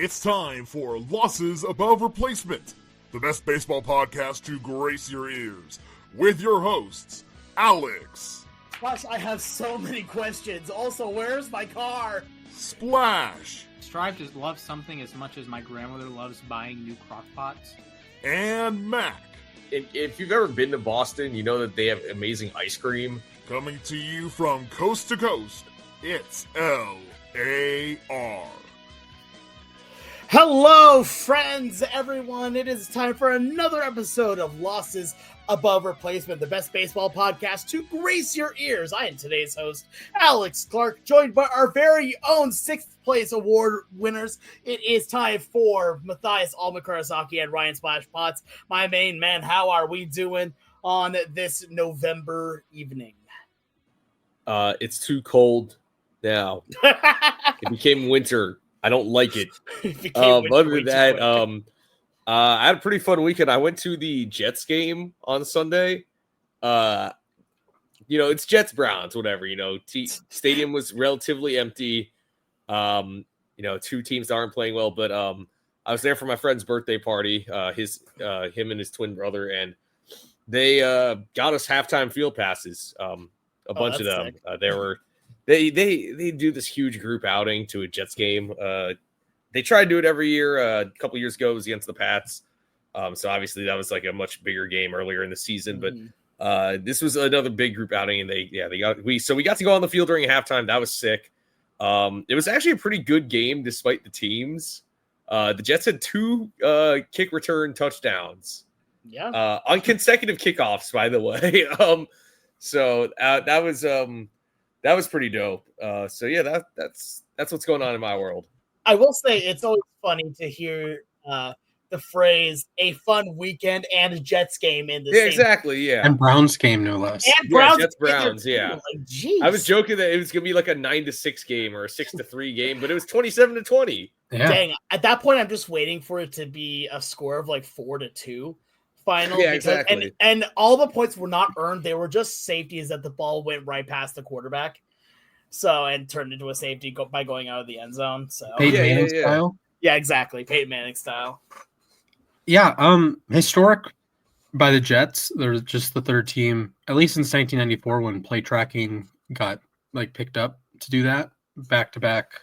It's time for Losses Above Replacement, the best baseball podcast to grace your ears, with your hosts, Alex. Gosh, I have so many questions. Also, where's my car? Splash. Strive to love something as much as my grandmother loves buying new crock pots. And Mac. If you've ever been to Boston, you know that they have amazing ice cream. Coming to you from coast to coast, it's L-A-R. Hello, friends, everyone. It is time for another episode of Losses Above Replacement, the best baseball podcast to grace your ears. I am today's host, Alex Clark, joined by our very own 6th place award winners. It is time for Mathias All-MLB and Ryan Splash Potts. My main man, how are we doing on this November evening? It's too cold now. It became winter. I don't like it. Other than that, I had a pretty fun weekend. I went to the Jets game on Sunday. It's Jets Browns, whatever. Stadium was relatively empty. Two teams aren't playing well, but I was there for my friend's birthday party. Him and his twin brother, and they got us halftime field passes. A bunch of them. They do this huge group outing to a Jets game. They try to do it every year. A couple years ago, it was against the Pats. So obviously that was like a much bigger game earlier in the season. But this was another big group outing, and we got to go on the field during halftime. That was sick. It was actually a pretty good game despite the teams. The Jets had 2 kick return touchdowns. Yeah. On consecutive kickoffs, by the way. So that was pretty dope. That's what's going on in my world. I will say it's always funny to hear the phrase "a fun weekend" and a Jets game in the same. Exactly. Yeah, and Browns game, no less. And Browns, Browns. Yeah. Like, geez. I was joking that it was gonna be like a 9-6 game or a 6-3 game, but it was 27-20. Yeah. Dang! At that point, I'm just waiting for it to be a score of like 4-2. Final, yeah, exactly. And all the points were not earned; they were just safeties that the ball went right past the quarterback, and turned into a safety by going out of the end zone. So Peyton Manning style. Yeah, exactly, Peyton Manning style. Yeah, historic by the Jets. They're just the third team, at least since 1994, when play tracking got picked up to do that back-to-back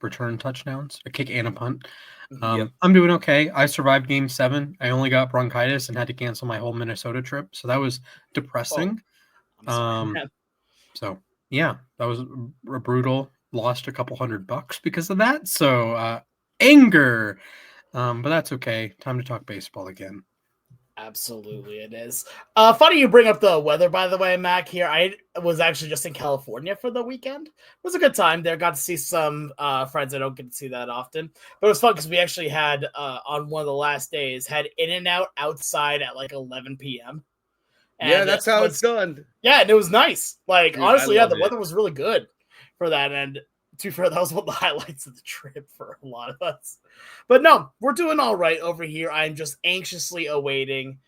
return touchdowns, a kick and a punt. Yep. I'm doing okay. I survived Game 7. I only got bronchitis and had to cancel my whole Minnesota trip, so that was depressing. So yeah, that was a brutal. Lost a couple $100 because of that. So anger, but that's okay. Time to talk baseball again. Absolutely, it is. Funny you bring up the weather, by the way, Mac. Here, I was actually just in California for the weekend. It was a good time there. Got to see some friends I don't get to see that often, but it was fun because we actually had on one of the last days had In-N-Out outside at like 11 p.m. And that's how it's done. Yeah, and it was nice. Like, dude, honestly, the it. weather was really good for that. And to be fair, that was one of the highlights of the trip for a lot of us. But no, we're doing all right over here. I'm just anxiously awaiting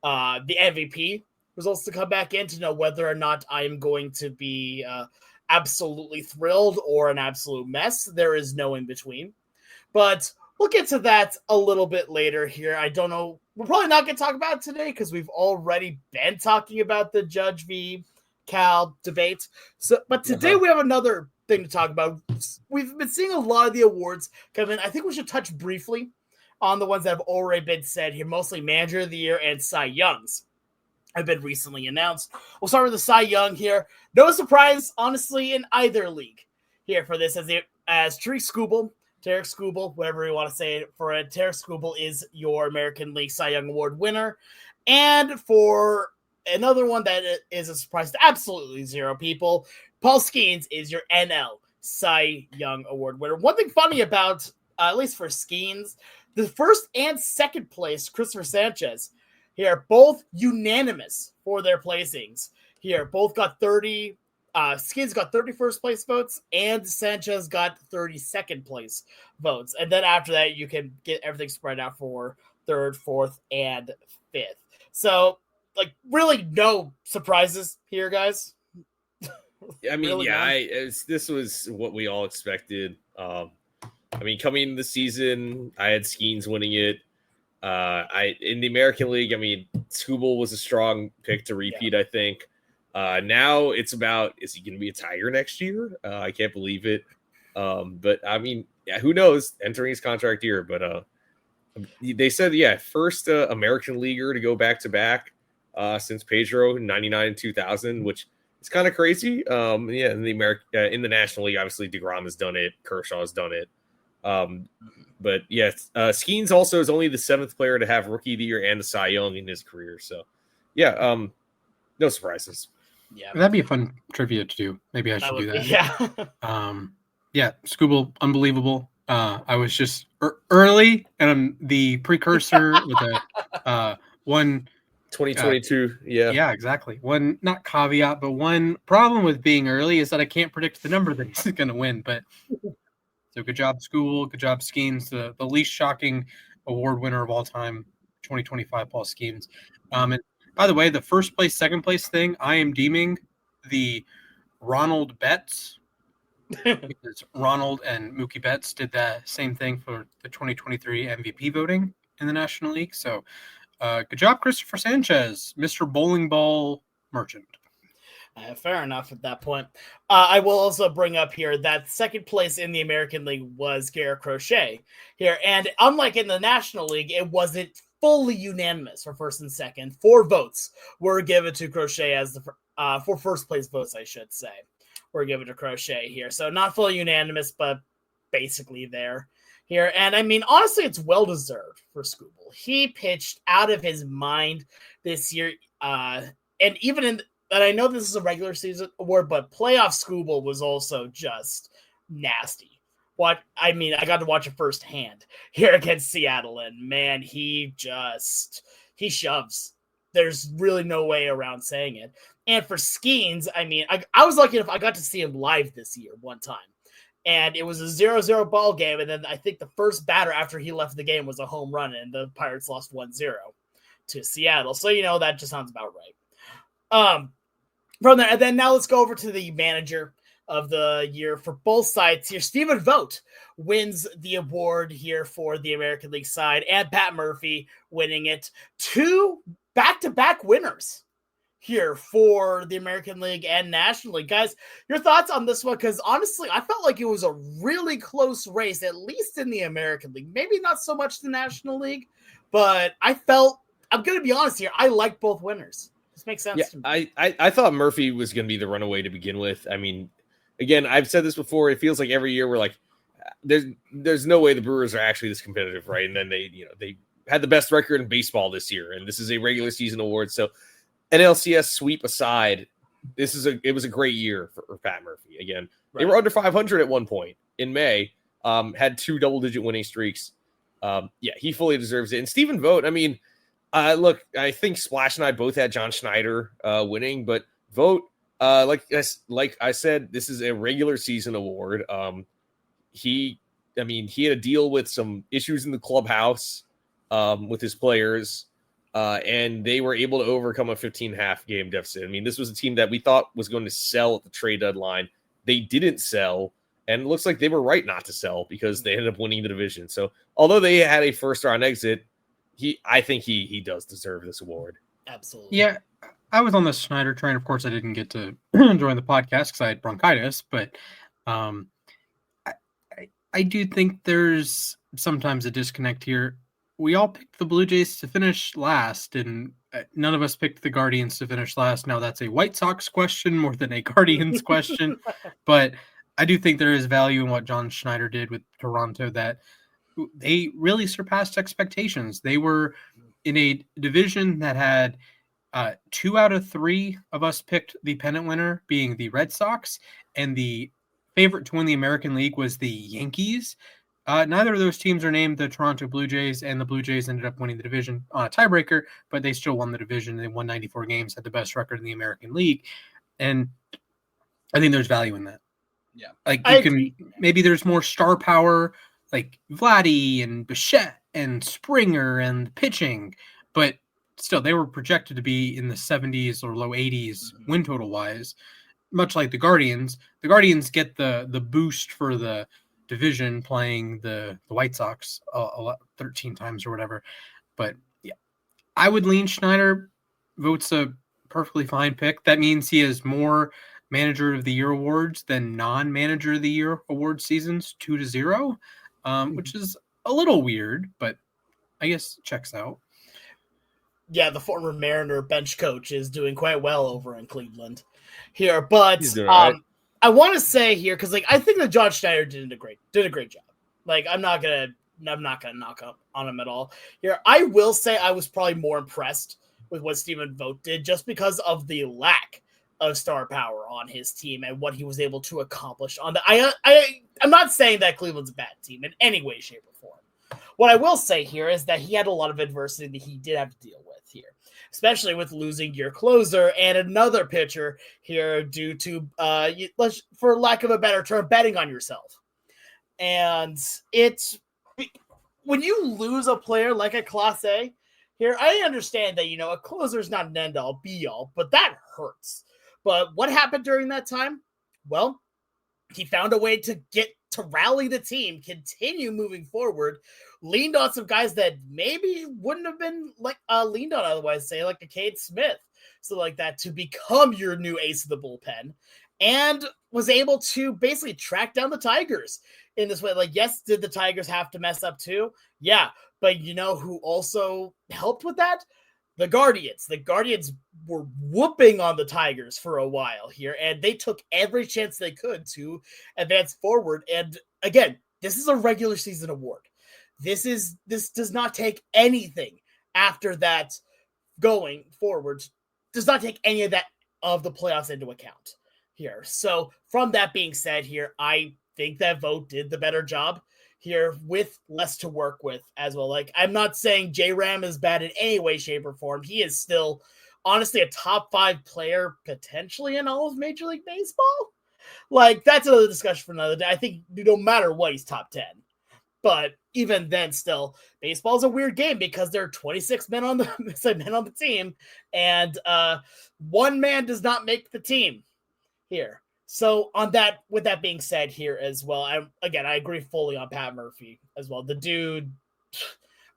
the MVP results to come back in to know whether or not I am going to be absolutely thrilled or an absolute mess. There is no in between. But we'll get to that a little bit later here. I don't know. We're probably not going to talk about it today because we've already been talking about the Judge v. Cal debate. But today we have another thing to talk about. We've been seeing a lot of the awards come in. I think we should touch briefly on the ones that have already been said here, mostly Manager of the Year and Cy Youngs have been recently announced. We'll start with the Cy Young here. No surprise, honestly, in either league here for this, as Tarek Skubal, whatever you want to say for it. Tarek Skubal is your American League Cy Young Award winner. And for another one that is a surprise to absolutely zero people, Paul Skeens is your NL Cy Young Award winner. One thing funny about, at least for Skeens, the first and second place, Christopher Sanchez, here, both unanimous for their placings. Here, both got 30. Skeens got 31st place votes, and Sanchez got 32nd place votes. And then after that, you can get everything spread out for 3rd, 4th, and 5th. So, really no surprises here, guys. I mean, Really yeah, this was what we all expected. I mean, coming into the season, I had Skeens winning it. In the American League, I mean, Skubal was a strong pick to repeat, I think. Now it's about, is he going to be a Tiger next year? I can't believe it. But I mean, yeah, who knows? Entering his contract year, but they said, first American leaguer to go back to back since Pedro in 99 and 2000, which is kind of crazy. In the National League, obviously DeGrom has done it, Kershaw has done it. But yes, Skeens also is only the 7th player to have Rookie of the Year and the Cy Young in his career. So, no surprises. Yeah, That'd be a fun trivia to do. Maybe I should do that. Yeah. Skubal, unbelievable. I was just early, and I'm the precursor with a one 2022. Yeah, exactly. One, not caveat, but one problem with being early is that I can't predict the number that he's going to win. But so good job, Skubal. Good job, Skeens. The least shocking award winner of all time, 2025 Paul Skeens. And by the way, the first place, second place thing, I am deeming the Ronald Betts. Because Ronald and Mookie Betts did the same thing for the 2023 MVP voting in the National League. So good job, Christopher Sanchez, Mr. Bowling Ball Merchant. Fair enough at that point. I will also bring up here that second place in the American League was Garrett Crochet here. And unlike in the National League, it wasn't fully unanimous for first and second. 4 votes were given to Crochet as the for first place votes, I should say. Were given to Crochet here. So not fully unanimous, but basically there here. And I mean, honestly, it's well-deserved for Skubal. He pitched out of his mind this year. And even and I know this is a regular season award, but playoff Skubal was also just nasty. I got to watch it firsthand here against Seattle, and man, he shoves. There's really no way around saying it. And for Skeens, I mean, I was lucky enough I got to see him live this year one time. And it was a 0-0 ball game, and then I think the first batter after he left the game was a home run, and the Pirates lost 1-0 to Seattle. So, that just sounds about right. From there, and then now let's go over to the manager of the year for both sides here. Stephen Vogt wins the award here for the American League side, and Pat Murphy winning it. 2 back-to-back winners here for the American League and National League. Guys, your thoughts on this one? Because honestly, I felt like it was a really close race, at least in the American League. Maybe not so much the National League, but I'm going to be honest here, I like both winners. This makes sense to me. I thought Murphy was going to be the runaway to begin with. I mean, again, I've said this before. It feels like every year we're like, there's no way the Brewers are actually this competitive, right? And then they had the best record in baseball this year, and this is a regular season award. So NLCS sweep aside, it was a great year for Pat Murphy. Again, They were under 500 at one point in May, had 2 double-digit winning streaks. He fully deserves it. And Stephen Vogt, I mean, look, I think Splash and I both had John Schneider winning, but Vogt, like I said, this is a regular season award. He had a deal with some issues in the clubhouse with his players. And they were able to overcome a 15.5 game deficit. I mean, this was a team that we thought was going to sell at the trade deadline. They didn't sell, and it looks like they were right not to sell because they ended up winning the division. So although they had a first-round exit, I think he does deserve this award. Absolutely. Yeah, I was on the Schneider train. Of course, I didn't get to join the podcast because I had bronchitis, but I do think there's sometimes a disconnect here. We all picked the Blue Jays to finish last, and none of us picked the Guardians to finish last. Now, that's a White Sox question more than a Guardians question, but I do think there is value in what John Schneider did with Toronto, that they really surpassed expectations. They were in a division that had 2 out of 3 of us picked the pennant winner, being the Red Sox, and the favorite to win the American League was the Yankees. Neither of those teams are named the Toronto Blue Jays, and the Blue Jays ended up winning the division on a tiebreaker, but they still won the division. They won 94 games, had the best record in the American League, and I think there's value in that. Yeah, Maybe there's more star power, like Vladdy and Bichette and Springer and pitching, but still they were projected to be in the 70s or low 80s win total wise, much like the Guardians. The Guardians get the boost for the division playing the White Sox 13 times or whatever. But yeah, I would lean Schneider. Vogt's a perfectly fine pick. That means he has more Manager of the Year awards than non-Manager of the Year award seasons, 2-0, which is a little weird, but I guess checks out. Yeah, the former Mariner bench coach is doing quite well over in Cleveland here, but right. I want to say here because I think that John Schneider did a great job. I'm not gonna knock up on him at all here. I will say I was probably more impressed with what Stephen Vogt did just because of the lack of star power on his team and what he was able to accomplish on the. I'm not saying that Cleveland's a bad team in any way, shape, or form. What I will say here is that he had a lot of adversity that he did have to deal with here, especially with losing your closer and another pitcher here due to, for lack of a better term, betting on yourself. And it's when you lose a player like a Class A here, I understand that, a closer is not an end-all, be-all, but that hurts. But what happened during that time? Well, he found a way to rally the team, continue moving forward, leaned on some guys that maybe wouldn't have been leaned on otherwise, say like a Cade Smith, so like that, to become your new ace of the bullpen, and was able to basically track down the Tigers in this way. Yes, did the Tigers have to mess up too? Yeah, but who also helped with that? The Guardians. The Guardians were whooping on the Tigers for a while here, and they took every chance they could to advance forward. And again, this is a regular season award. This does not take anything after that going forward. Does not take any of that of the playoffs into account here. So from that being said here, I think that Vogt did the better job here with less to work with as well. I'm not saying J-Ram is bad in any way, shape, or form. He is still, honestly, a top 5 player potentially in all of Major League Baseball. That's another discussion for another day. I think no matter what, he's top 10. But even then, still, baseball is a weird game because there are 26 men on the team, and one man does not make the team here. So with that being said here as well, I agree fully on Pat Murphy as well. The dude,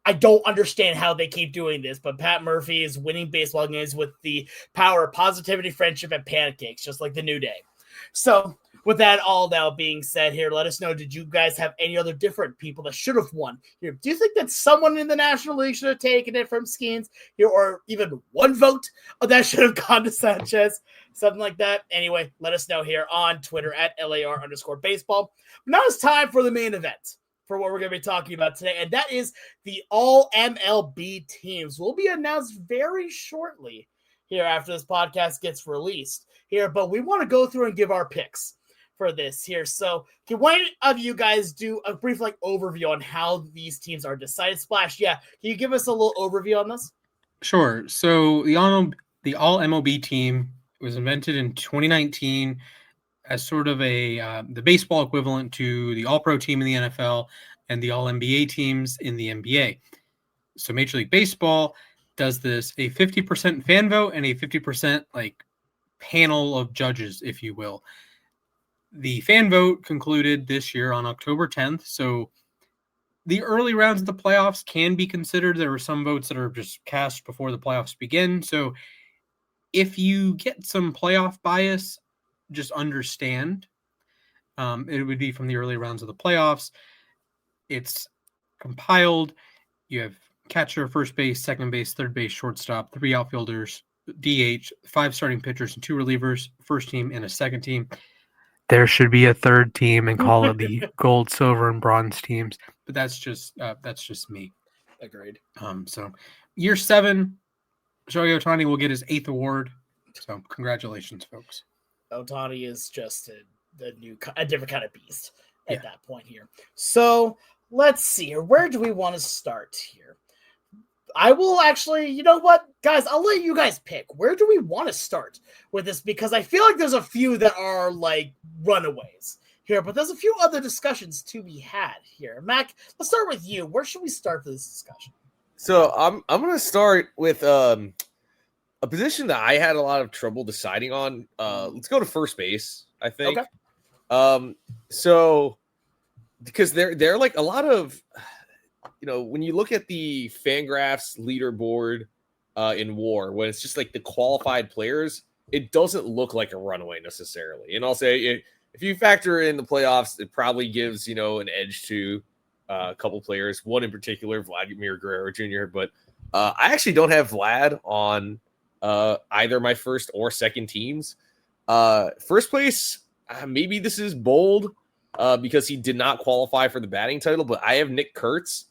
I don't understand how they keep doing this, but Pat Murphy is winning baseball games with the power of positivity, friendship, and pancakes, just like the New Day. So with that all now being said here, let us know, did you guys have any other different people that should have won here? Do you think that someone in the National League should have taken it from Skeens here, or even one vote that should have gone to Sanchez? Something like that. Anyway, let us know here on Twitter at LAR_baseball. Now it's time for the main event for what we're going to be talking about today, and that is the All-MLB teams will be announced very shortly here after this podcast gets released here, but we want to go through and give our picks for this here. So can one of you guys do a brief overview on how these teams are decided? Splash, yeah. Can you give us a little overview on this? Sure. So the All-MLB team was invented in 2019 as sort of the baseball equivalent to the All-Pro team in the NFL and the All-NBA teams in the NBA. So Major League Baseball does this, a 50% fan vote and a 50% panel of judges, if you will. The fan vote concluded this year on October 10th. So the early rounds of the playoffs can be considered. There were some votes that are just cast before the playoffs begin. So if you get some playoff bias, just understand. It would be from the early rounds of the playoffs. It's compiled. You have catcher, first base, second base, third base, shortstop, 3 outfielders, DH, 5 starting pitchers, and 2 relievers, first team and a second team. There should be a third team and call it the gold, silver, and bronze teams. But that's just me. Agreed. So year 7, Shohei Ohtani will get his 8th award. So congratulations, folks. Ohtani is just a different kind of beast at that point here. So let's see here. Where do we want to start here? I will actually, you know what, guys, I'll let you guys pick. Where do we want to start with this? Because I feel like there's a few that are runaways here, but there's a few other discussions to be had here. Mac, let's start with you. Where should we start for this discussion? So I'm going to start with a position that I had a lot of trouble deciding on. Let's go to first base, I think. Okay. So because they're like a lot of, when you look at the Fangraphs leaderboard in WAR, when it's just like the qualified players, it doesn't look like a runaway necessarily. And I'll say if you factor in the playoffs, it probably gives, an edge to a couple players, one in particular, Vladimir Guerrero Jr. But I actually don't have Vlad on either my first or second teams. First place, maybe this is bold because he did not qualify for the batting title, but I have Nick Kurtz.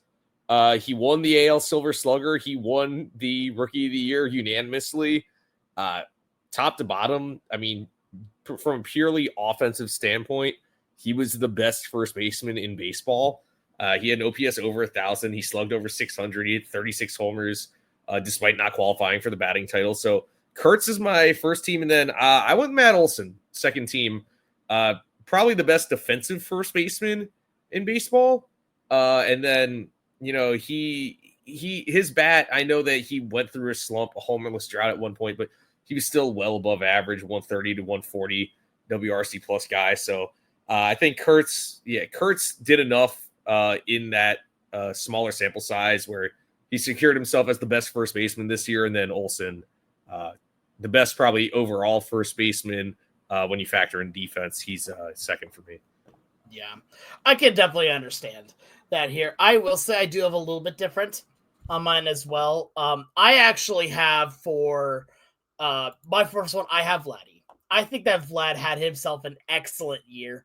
He won the AL Silver Slugger. He won the Rookie of the Year unanimously. Top to bottom, I mean, from a purely offensive standpoint, he was the best first baseman in baseball. He had an OPS over 1,000. He slugged over 600. He had 36 homers, despite not qualifying for the batting title. So Kurtz is my first team, and then I went Matt Olson, second team. Probably the best defensive first baseman in baseball. And then his bat, I know that he went through a slump, a homerless drought at one point, but he was still well above average, 130 to 140 WRC plus guy. So I think Kurtz did enough in that smaller sample size where he secured himself as the best first baseman this year. And then Olson, the best probably overall first baseman when you factor in defense. He's second for me. Yeah, I can definitely understand that here. I will say I do have a little bit different on mine as well. I actually have for my first one, I have Vladdy. I think that Vlad had himself an excellent year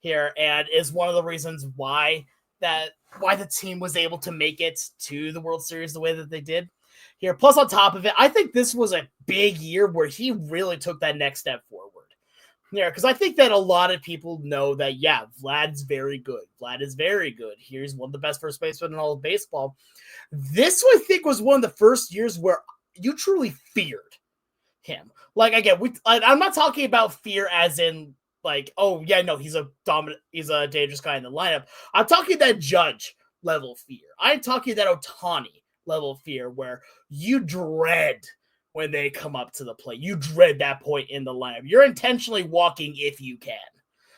here and is one of the reasons why the team was able to make it to the World Series the way that they did here. Plus, on top of it, I think this was a big year where he really took that next step forward. Yeah, because I think that a lot of people know that, yeah, Vlad's very good. Vlad is very good. He's one of the best first basemen in all of baseball. This, I think, was one of the first years where you truly feared him. Like, again, I'm not talking about fear as in, like, oh, yeah, no, he's a dangerous guy in the lineup. I'm talking that Judge level fear. I'm talking that Ohtani level fear where you dread when they come up to the plate. You dread that point in the lineup. You're intentionally walking if you can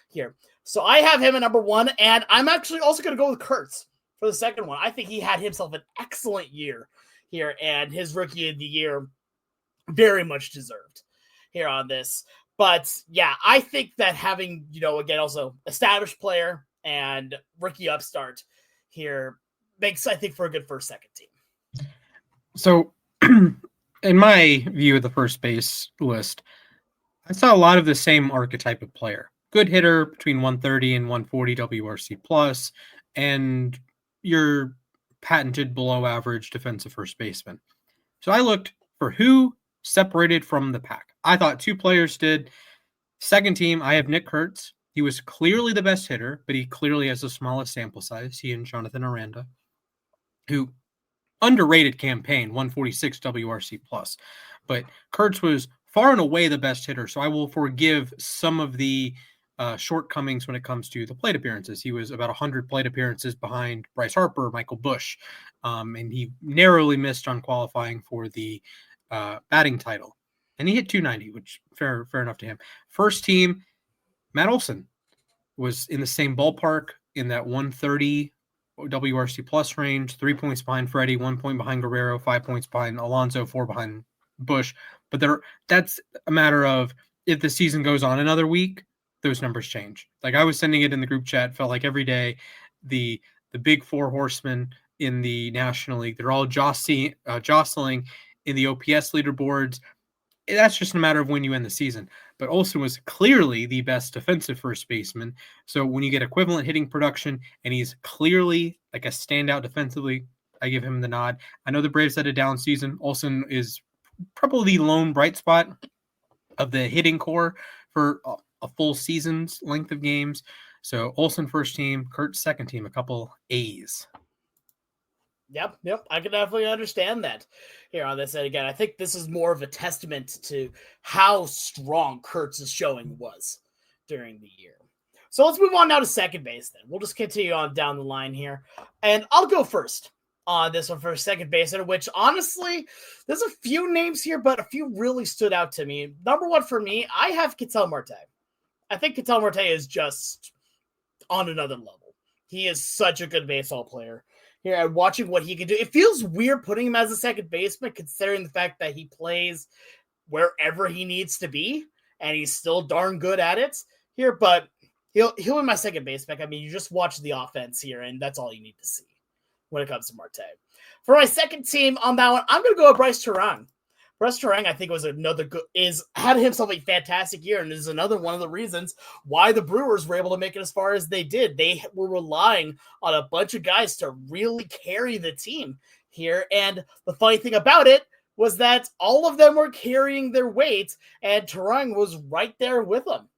here. So I have him at number one, and I'm actually also going to go with Kurtz for the second one. I think he had himself an excellent year here, and his Rookie of the Year very much deserved here on this. But yeah, I think that having, again, also established player and rookie upstart here makes, I think, for a good first, second team. So in my view of the first base list, I saw a lot of the same archetype of player. Good hitter between 130 and 140 WRC plus, and your patented below average defensive first baseman. So I looked for who separated from the pack. I thought two players did. Second team, I have Nick Kurtz. He was clearly the best hitter, but he clearly has the smallest sample size. He and Jonathan Aranda, who underrated campaign, 146 WRC plus. But Kurtz was far and away the best hitter, so I will forgive some of the shortcomings when it comes to the plate appearances. He was about 100 plate appearances behind Bryce Harper, Michael Busch, and he narrowly missed on qualifying for the batting title. And he hit 290, which fair enough to him. First team, Matt Olson was in the same ballpark in that 130 WRC plus range, 3 points behind Freddie, 1 point behind Guerrero, 5 points behind Alonso, 4 behind Busch. But that's a matter of if the season goes on another week, those numbers change. Like I was sending it in the group chat, felt like every day the big four horsemen in the National League, they're all jostling in the OPS leaderboards. That's just a matter of when you end the season. But Olson was clearly the best defensive first baseman. So when you get equivalent hitting production and he's clearly like a standout defensively, I give him the nod. I know the Braves had a down season. Olson is probably the lone bright spot of the hitting core for a full season's length of games. So Olson first team, Kurtz second team, a couple A's. Yep. I can definitely understand that here on this. And again, I think this is more of a testament to how strong Kurtz's showing was during the year. So let's move on now to second base then. We'll just continue on down the line here. And I'll go first on this one for second base, in which honestly, there's a few names here, but a few really stood out to me. Number one for me, I have Ketel Marte. I think Ketel Marte is just on another level he is such a good baseball player. Here, watching what he can do, it feels weird putting him as a second baseman, considering the fact that he plays wherever he needs to be, and he's still darn good at it here. But he'll be my second baseman. I mean, you just watch the offense here, and that's all you need to see when it comes to Marte. For my second team on that one, I'm going to go with Bryce Terang. Bryce Terang, I think, was another good, had himself a fantastic year, and is another one of the reasons why the Brewers were able to make it as far as they did. They were relying on a bunch of guys to really carry the team here, and the funny thing about it was that all of them were carrying their weight, and Terang was right there with them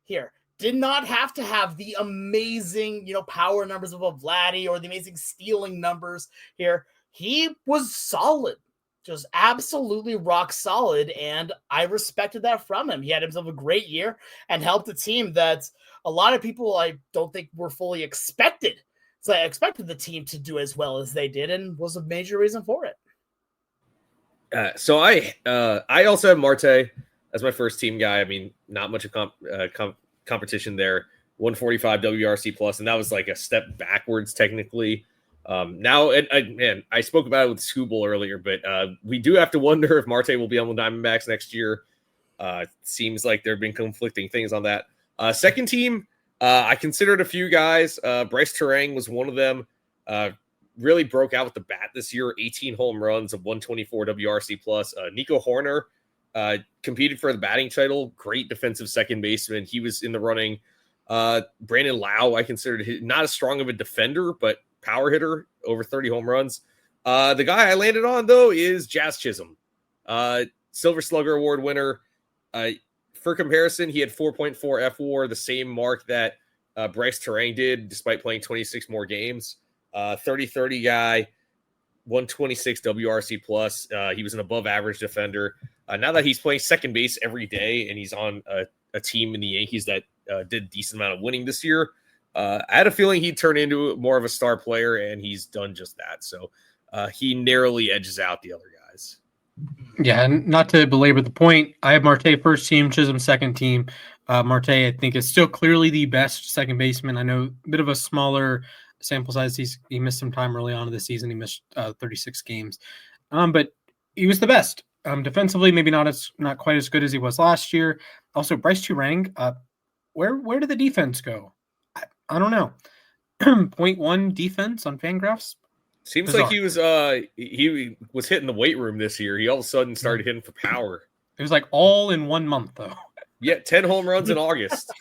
here. Did not have to have the amazing, power numbers of a Vladdy or the amazing stealing numbers here. He was solid. Just absolutely rock solid, and I respected that from him. He had himself a great year and helped a team that a lot of people I don't think were fully expected. So I expected the team to do as well as they did, and was a major reason for it. So I also have Marte as my first team guy. I mean, not much of competition there. 145 WRC plus, and that was like a step backwards technically. Now, and I spoke about it with Scooble earlier, but we do have to wonder if Marte will be on the Diamondbacks next year. Seems like there have been conflicting things on that. Second team, I considered a few guys. Bryce Terang was one of them. Really broke out with the bat this year. 18 home runs, of 124 WRC plus. Nico Horner competed for the batting title. Great defensive second baseman. He was in the running. Brandon Lau, I considered not as strong of a defender, but power hitter, over 30 home runs. The guy I landed on, though, is Jazz Chisholm. Silver Slugger Award winner. For comparison, he had 4.4 FWAR, the same mark that Bryce Terang did, despite playing 26 more games. 30-30 guy, 126 WRC plus. He was an above average defender. Now that he's playing second base every day and he's on a team in the Yankees that did a decent amount of winning this year, I had a feeling he'd turn into more of a star player, and he's done just that. So he narrowly edges out the other guys. Yeah, and not to belabor the point, I have Marte first team, Chisholm second team. Marte, I think, is still clearly the best second baseman. I know a bit of a smaller sample size. He missed some time early on in the season. He missed 36 games, but he was the best. Defensively, maybe not quite as good as he was last year. Also, Bryce Terang, where did the defense go? I don't know. 0.1 defense on Fangraphs. Seems Bizarre. like he was hitting the weight room this year. He all of a sudden started hitting for power. It was like all in 1 month, though. Yeah, 10 home runs in August.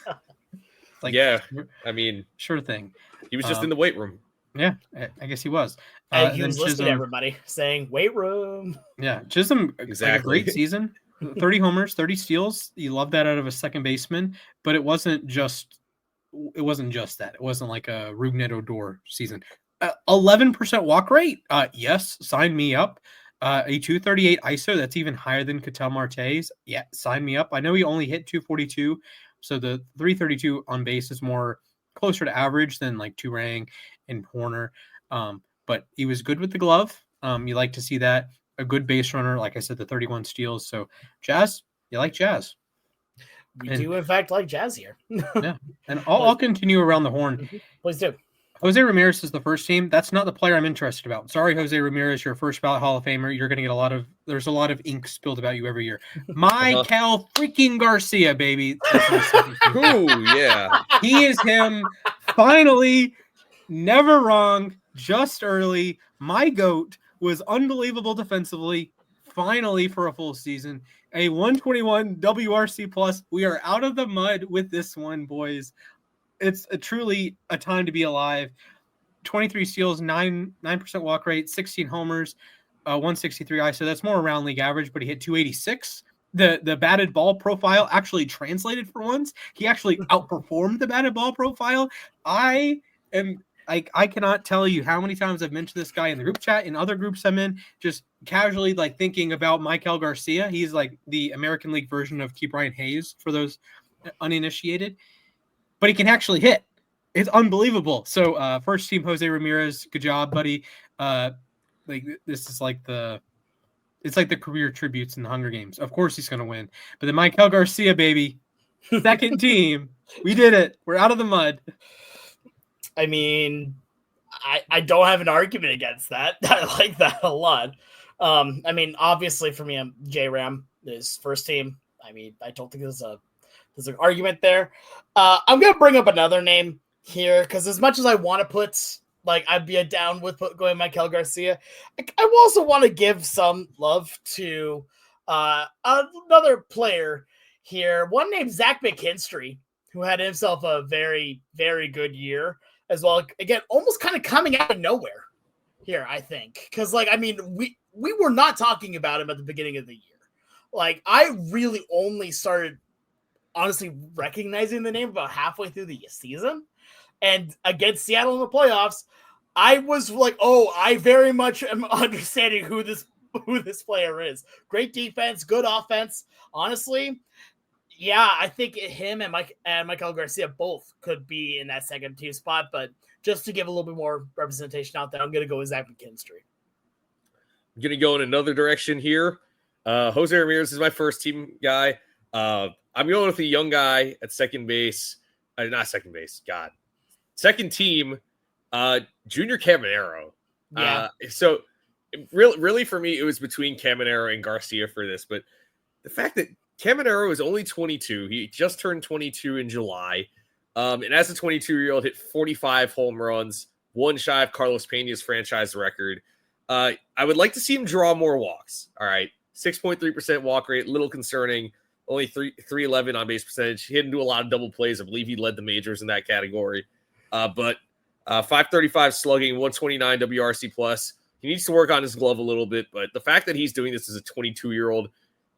Yeah, I mean, sure thing. He was just in the weight room. Yeah, I guess he was. And he was listening to everybody saying, weight room. Yeah, Chisholm, exactly. Like a great season. 30 homers, 30 steals. You love that out of a second baseman, but it wasn't just that. It wasn't like a Rougned Odor season. 11% walk rate. Yes, sign me up. A 238 ISO, that's even higher than Ketel Marte's. Yeah, sign me up. I know he only hit 242, so the 332 on base is more closer to average than like Terang and Horner. But he was good with the glove. You like to see that. A good base runner, like I said, the 31 steals. So Jazz, you like Jazz. We do, in fact, like Jazz here. Yeah, and I'll continue around the horn. Please do. Jose Ramirez is the first team. That's not the player I'm interested about. Sorry, Jose Ramirez, you're a first ballot Hall of Famer. You're going to get there's a lot of ink spilled about you every year. Cal freaking Garcia, baby. Ooh, yeah. He is him. Finally, never wrong, just early. My GOAT was unbelievable defensively. Finally, for a full season, a 121 WRC plus. We are out of the mud with this one, boys. It's truly a time to be alive. 23 steals, 9% walk rate, 16 homers, 163 ISO. That's more around league average, but he hit 286. The batted ball profile actually translated for once. He actually outperformed the batted ball profile. I cannot tell you how many times I've mentioned this guy in the group chat, in other groups I'm in, just casually like thinking about Cal Garcia. He's like the American League version of Ke'Bryan Hayes for those uninitiated. But he can actually hit. It's unbelievable. So first team, Jose Ramirez, good job, buddy. This is like it's like the career tributes in the Hunger Games. Of course he's going to win. But then Cal Garcia, baby, second team. We did it. We're out of the mud. I mean, I don't have an argument against that. I like that a lot. I mean, obviously for me, J-Ram is first team. I mean, I don't think there's an argument there. I'm going to bring up another name here because as much as I want to put, like, I'd be down with going Michael Garcia, I also want to give some love to another player here. One named Zach McKinstry, who had himself a very, very good year as well. Again, almost kind of coming out of nowhere here, I think. Because, like, I mean, we were not talking about him at the beginning of the year. Like, I really only started honestly recognizing the name about halfway through the season. And against Seattle in the playoffs, I was like, oh, I very much am understanding who this player is. Great defense, good offense. Honestly, yeah, I think him and Michael Garcia both could be in that second team spot. But just to give a little bit more representation out there, I'm going to go with Zach McKinstry. I'm going to go in another direction here. Jose Ramirez is my first team guy. I'm going with a young guy at second base. Not second base. God. Second team, Junior Caminero. Yeah. So really for me, it was between Caminero and Garcia for this. But the fact that Caminero is only 22, he just turned 22 in July. And as a 22-year-old, hit 45 home runs, one shy of Carlos Pena's franchise record. I would like to see him draw more walks. All right. 6.3% walk rate, little concerning. Only 311 on base percentage. He didn't do a lot of double plays. I believe he led the majors in that category. But 535 slugging, 129 WRC plus. He needs to work on his glove a little bit, but the fact that he's doing this as a 22-year-old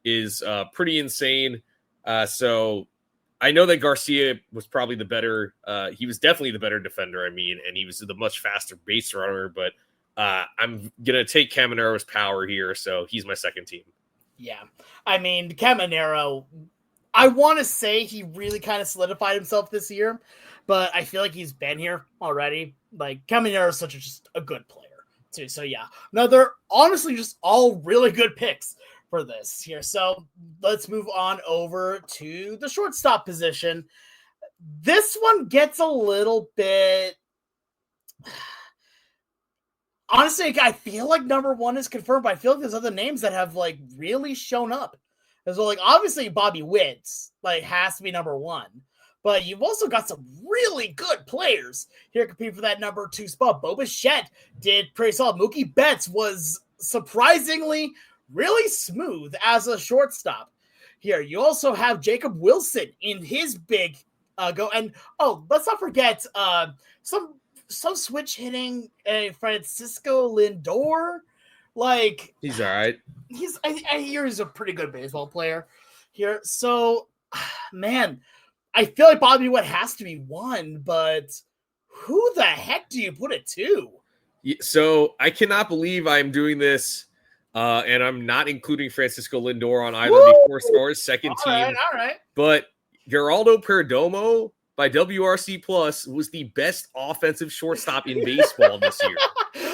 is pretty insane. So I know that Garcia was probably the better. He was definitely the better defender. I mean, and he was the much faster base runner. But I'm gonna take Caminero's power here, so he's my second team. Yeah, I mean, Caminero, I want to say he really kind of solidified himself this year, but I feel like he's been here already. Like, Caminero is just a good player, too. So, yeah. No, they're honestly just all really good picks for this here. So, let's move on over to the shortstop position. This one gets a little bit... Honestly, I feel like number one is confirmed, but I feel like there's other names that have, like, really shown up. As well, like, obviously, Bobby Witt's, like, has to be number one. But you've also got some really good players here competing for that number two spot. Bo Bichette did pretty solid. Mookie Betts was surprisingly really smooth as a shortstop. Here, you also have Jacob Wilson in his big go. And, let's not forget some switch hitting Francisco Lindor. Like, he's all right. I hear he's a pretty good baseball player here. So, man, I feel like Bobby Witt has to be one, but who the heck do you put it to? So I cannot believe I'm doing this, and I'm not including Francisco Lindor on either the first or his second team. All right. But Geraldo Perdomo by WRC Plus was the best offensive shortstop in baseball this year.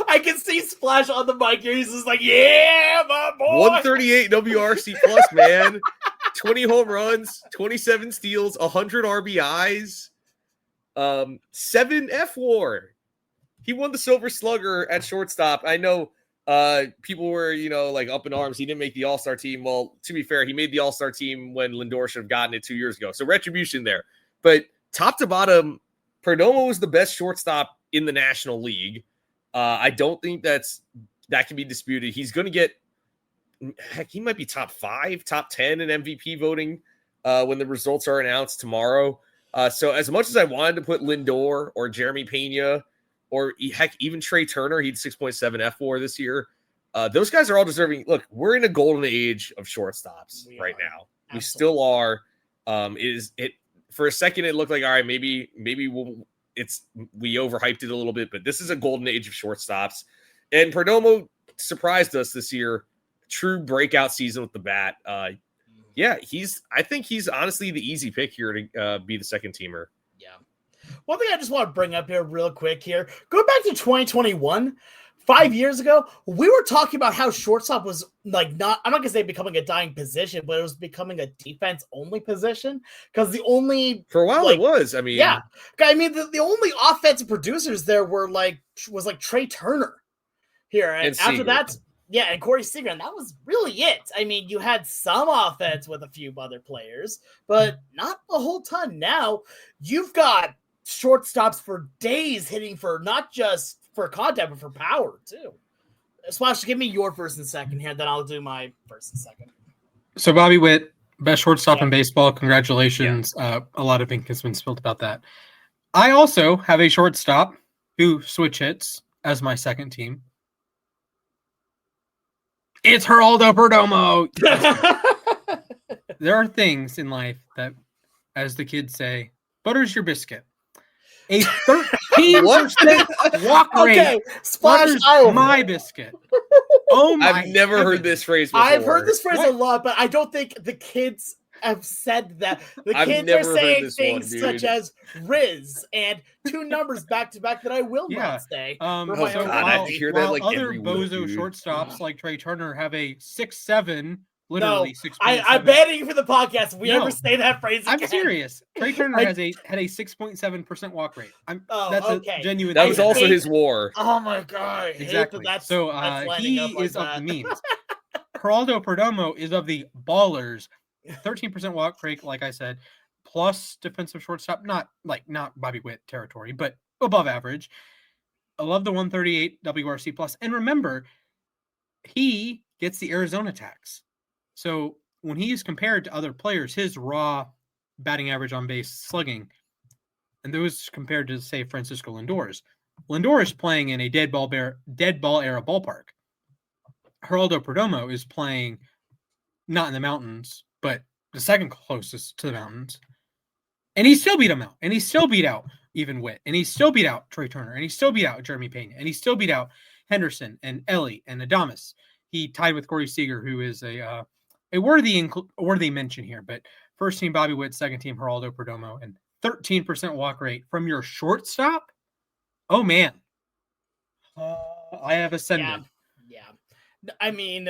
I can see Splash on the mic here. He's just like, yeah, my boy. 138 WRC Plus, man. 20 home runs, 27 steals, 100 RBIs, 7 F-WAR. He won the Silver Slugger at shortstop. I know people were, like up in arms. He didn't make the All-Star team. Well, to be fair, he made the All-Star team when Lindor should have gotten it 2 years ago. So retribution there. But top to bottom, Perdomo was the best shortstop in the National League. I don't think that can be disputed. He's going to get, heck, he might be top 5, top 10 in MVP voting when the results are announced tomorrow. So as much as I wanted to put Lindor or Jeremy Pena or heck, even Trey Turner, he had 6.7 F-WAR this year. Those guys are all deserving. Look, we're in a golden age of shortstops right now. Absolutely. We still are. For a second, it looked like, all right, maybe we overhyped it a little bit, but this is a golden age of shortstops. And Perdomo surprised us this year. True breakout season with the bat. I think he's honestly the easy pick here to be the second teamer. Yeah. One thing I just want to bring up here real quick here, going back to 2021, 5 years ago, we were talking about how shortstop was like I'm not gonna say becoming a dying position, but it was becoming a defense only position because the only For a while it was. I mean, the only offensive producers there was Trey Turner here, and after Seager. that, and Corey Seager, and that was really it. I mean, you had some offense with a few other players, but not a whole ton. Now you've got shortstops for days hitting for not just for contact, but for power too. Splash, give me your first and second here, then I'll do my first and second. So Bobby Witt, best shortstop in baseball. Congratulations. A lot of ink has been spilled about that. I also have a shortstop who switch hits as my second team. It's Geraldo Perdomo. There are things in life that, as the kids say, butter's your biscuit. A 13% walk rate. Okay, Splash, my biscuit. Oh my! I've never heard this phrase before. I've heard this phrase a lot, but I don't think the kids have said that. The kids are saying things such as Riz and two numbers back to back that I will not say. I have to hear that like other every bozo week, shortstops like Trey Turner have a 6'7", literally 6'7". I'm banning you for the podcast. If we ever say that phrase again. I'm serious. Trey Turner had a 6.7% walk rate. That's a genuine. That was also his WAR. Oh my god! Exactly. So he is of the memes. Geraldo Perdomo is of the ballers. 13% walk rate, like I said, plus defensive shortstop. Not Bobby Witt territory, but above average. I love the 138 WRC plus. And remember, he gets the Arizona tax. So when he is compared to other players, his raw batting average on base slugging, and those compared to, say, Francisco Lindor's. Lindor is playing in a dead ball era ballpark. Geraldo Perdomo is playing not in the mountains, but the second closest to the mountains. And he still beat him out. And he still beat out even Witt. And he still beat out Trey Turner. And he still beat out Jeremy Pena. And he still beat out Henderson and Ellie and Adames. He tied with Corey Seager, who is a worthy mention here. But first team Bobby Witt, second team Geraldo Perdomo, and 13% walk rate from your shortstop. Oh man, I have ascended. Yeah. I mean,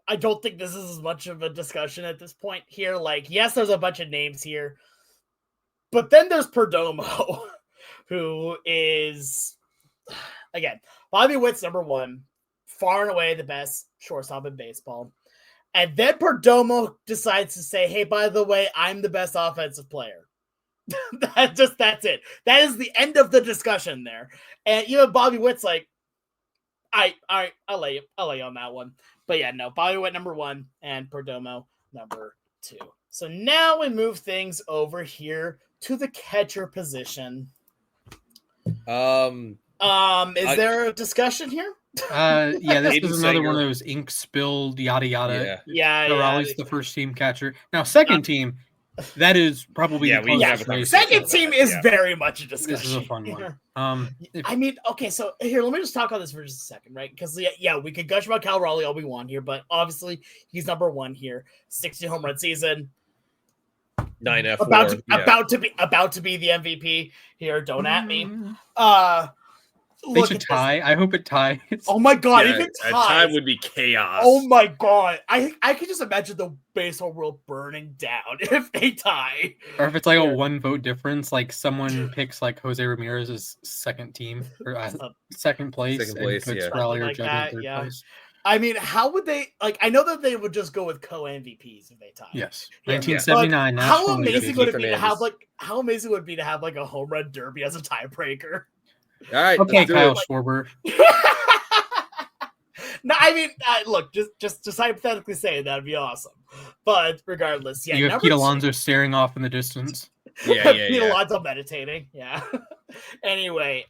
I don't think this is as much of a discussion at this point here. Like, yes, there's a bunch of names here, but then there's Perdomo, who is, again, Bobby Witt's number one, far and away the best shortstop in baseball. And then Perdomo decides to say, hey, by the way, I'm the best offensive player. That's it. That is the end of the discussion there. And Bobby Witt's like, I'll lay you on that one. But yeah, no, Bobby Witt number one and Perdomo number two. So now we move things over here to the catcher position. Is there a discussion here? This is another one of those ink spilled yada yada. Yeah. Raleig's the first team catcher. Now, second team, that is probably second team is very much a discussion. This is a fun one. I mean, okay, so here, let me just talk on this for just a second, right? Because we could gush about Cal Raleigh all we want here, but obviously he's number one here. 60 home run season. 9F about to be the MVP here. Don't at me. They should tie. I hope it ties. Oh my god, if it ties, a tie would be chaos. Oh my god. I could just imagine the baseball world burning down if they tie. Or if it's like a one vote difference, like someone picks like Jose Ramirez's second team or second place, Raleigh or Judd in third place. I mean, how would they I know that they would just go with co-MVPs if they tie. Yes. 1979. How amazing would it be to have like a home run derby as a tiebreaker? All right. Okay, Kyle Schwarber. No, I mean, look, just hypothetically saying that'd be awesome. But regardless, you have Pete Alonso staring off in the distance. Pete Alonso meditating. Yeah. Anyway,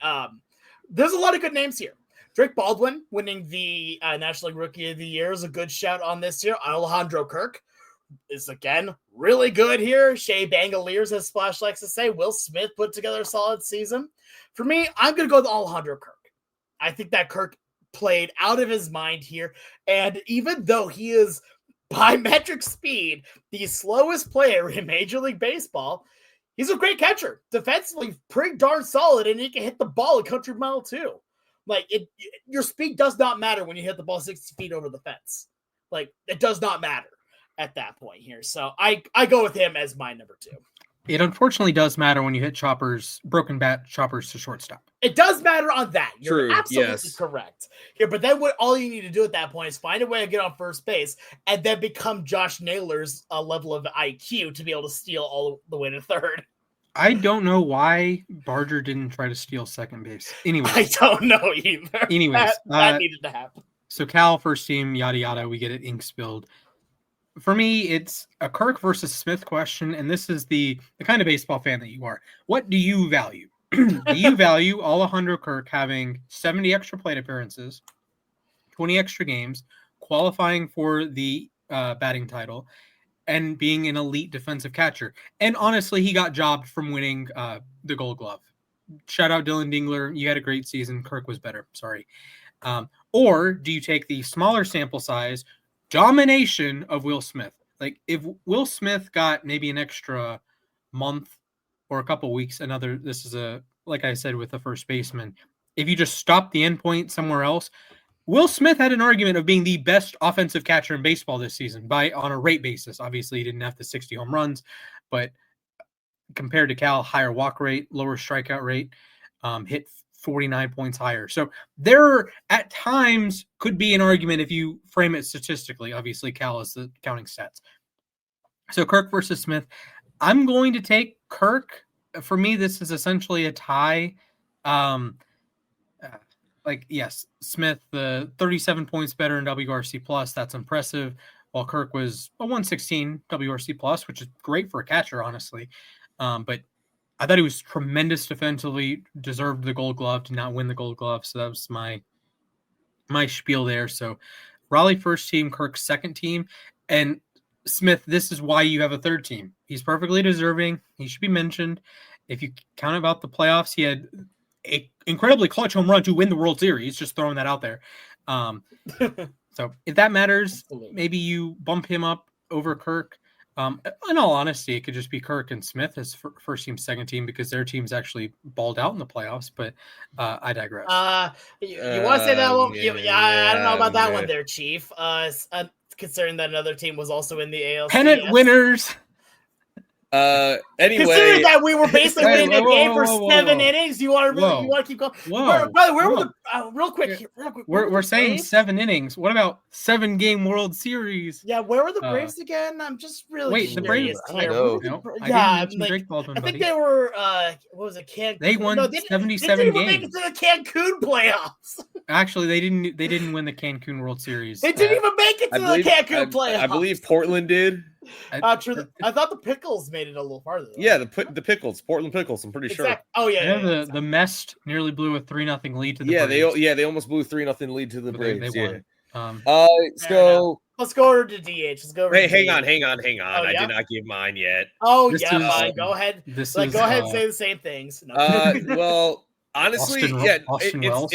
there's a lot of good names here. Drake Baldwin winning the National League Rookie of the Year is a good shout on this year. Alejandro Kirk is, again, really good here. Shea Bangaliers, as Splash likes to say. Will Smith put together a solid season. For me, I'm going to go with Alejandro Kirk. I think that Kirk played out of his mind here. And even though he is, by metric speed, the slowest player in Major League Baseball, he's a great catcher. Defensively, pretty darn solid, and he can hit the ball a country mile too. Like your speed does not matter when you hit the ball 60 feet over the fence. Like it does not matter at that point here. So I go with him as my number 2. It unfortunately does matter when you hit broken bat choppers to shortstop. It does matter on that. You're True, absolutely yes. correct. Here, but then all you need to do at that point is find a way to get on first base and then become Josh Naylor's level of IQ to be able to steal all the way to third. I don't know why Barger didn't try to steal second base. Anyways, I don't know either. Anyways, that needed to happen. So Cal, first team, yada yada. We get it ink spilled. For me, it's a Kirk versus Smith question, and this is the kind of baseball fan that you are. What do you value? Do you value Alejandro Kirk having 70 extra plate appearances, 20 extra games, qualifying for the batting title, and being an elite defensive catcher? And honestly, he got jobbed from winning the Gold Glove. Shout out Dylan Dingler. You had a great season. Kirk was better. Sorry. Or do you take the smaller sample size domination of Will Smith? Like if Will Smith got maybe an extra month or a couple weeks, this is like I said with the first baseman, if you just stop the endpoint somewhere else, Will Smith had an argument of being the best offensive catcher in baseball this season on a rate basis. Obviously, he didn't have the 60 home runs, but compared to Cal, higher walk rate, lower strikeout rate, hit 49 points higher. So there at times could be an argument if you frame it statistically. Obviously, Cal is the counting stats. So Kirk versus Smith. I'm going to take Kirk. For me, this is essentially a tie. Yes, Smith, the 37 points better in WRC plus. That's impressive. While Kirk was a 116 WRC plus, which is great for a catcher, honestly. But I thought he was tremendous defensively, deserved the Gold Glove, did not win the Gold Glove. So that was my spiel there. So Raleigh first team, Kirk second team. And Smith, this is why you have a third team. He's perfectly deserving. He should be mentioned. If you count about the playoffs, he had an incredibly clutch home run to win the World Series, just throwing that out there. So if that matters, maybe you bump him up over Kirk. In all honesty, it could just be Kirk and Smith as first team, second team, because their teams actually balled out in the playoffs. But I digress. You want to say that one? I don't know about that one there, Chief. Considering that another team was also in the ALCS. Pennant winners. Anyway, considering that we were basically winning the game for 7 innings, you want to keep going? By the way, where were the real quick? We're saying 7 innings. What about 7-game World Series? Yeah, where were the Braves again? I'm just really the Braves. I think they were. What was it? Cancun. They won 77 games. They didn't even make games. it to the Cancun playoffs. Actually, they didn't win the Cancun World Series. They didn't even make it to the Cancun playoffs. I believe Portland did. True. I thought the Pickles made it a little farther. Though. Yeah, the Pickles, Portland Pickles. I'm pretty sure. Oh yeah. The Mest nearly blew a 3-0 lead to the Braves. They almost blew 3-0 lead to the Braves. They won. So let's go over to DH. Let's go over. Hey, hang on. Oh, I did not give mine yet. Oh fine. Go ahead. Go ahead and say the same things. No. Well, honestly, Austin Wells.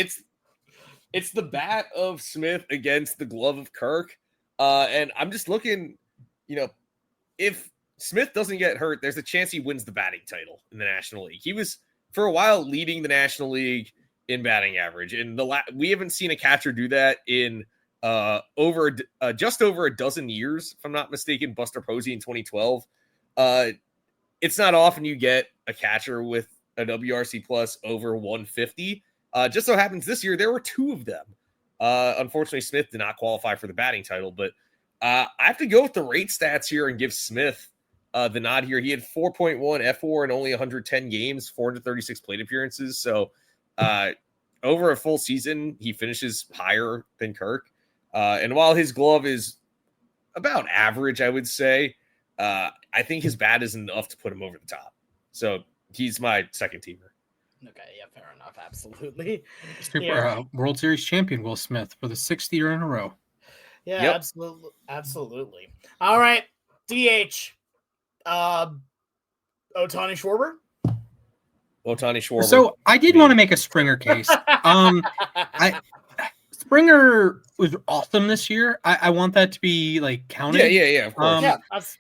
It's the bat of Smith against the glove of Kirk, and I'm just looking. If Smith doesn't get hurt, there's a chance he wins the batting title in the National League. He was, for a while, leading the National League in batting average. And we haven't seen a catcher do that in just over a dozen years, if I'm not mistaken. Buster Posey in 2012. It's not often you get a catcher with a WRC plus over 150. Just so happens this year, there were 2 of them. Unfortunately, Smith did not qualify for the batting title, but I have to go with the rate stats here and give Smith the nod here. He had 4.1 F4 in only 110 games, 436 plate appearances. So over a full season, he finishes higher than Kirk. And while his glove is about average, I would say, I think his bat is enough to put him over the top. So he's my second teamer. Okay, yeah, fair enough. Absolutely. World Series champion Will Smith for the 6th year in a row. Yeah, yep. Absolutely. All right, DH. Ohtani Schwarber. So I did want to make a Springer case. Springer was awesome this year. I want that to be counted. Yeah, of course.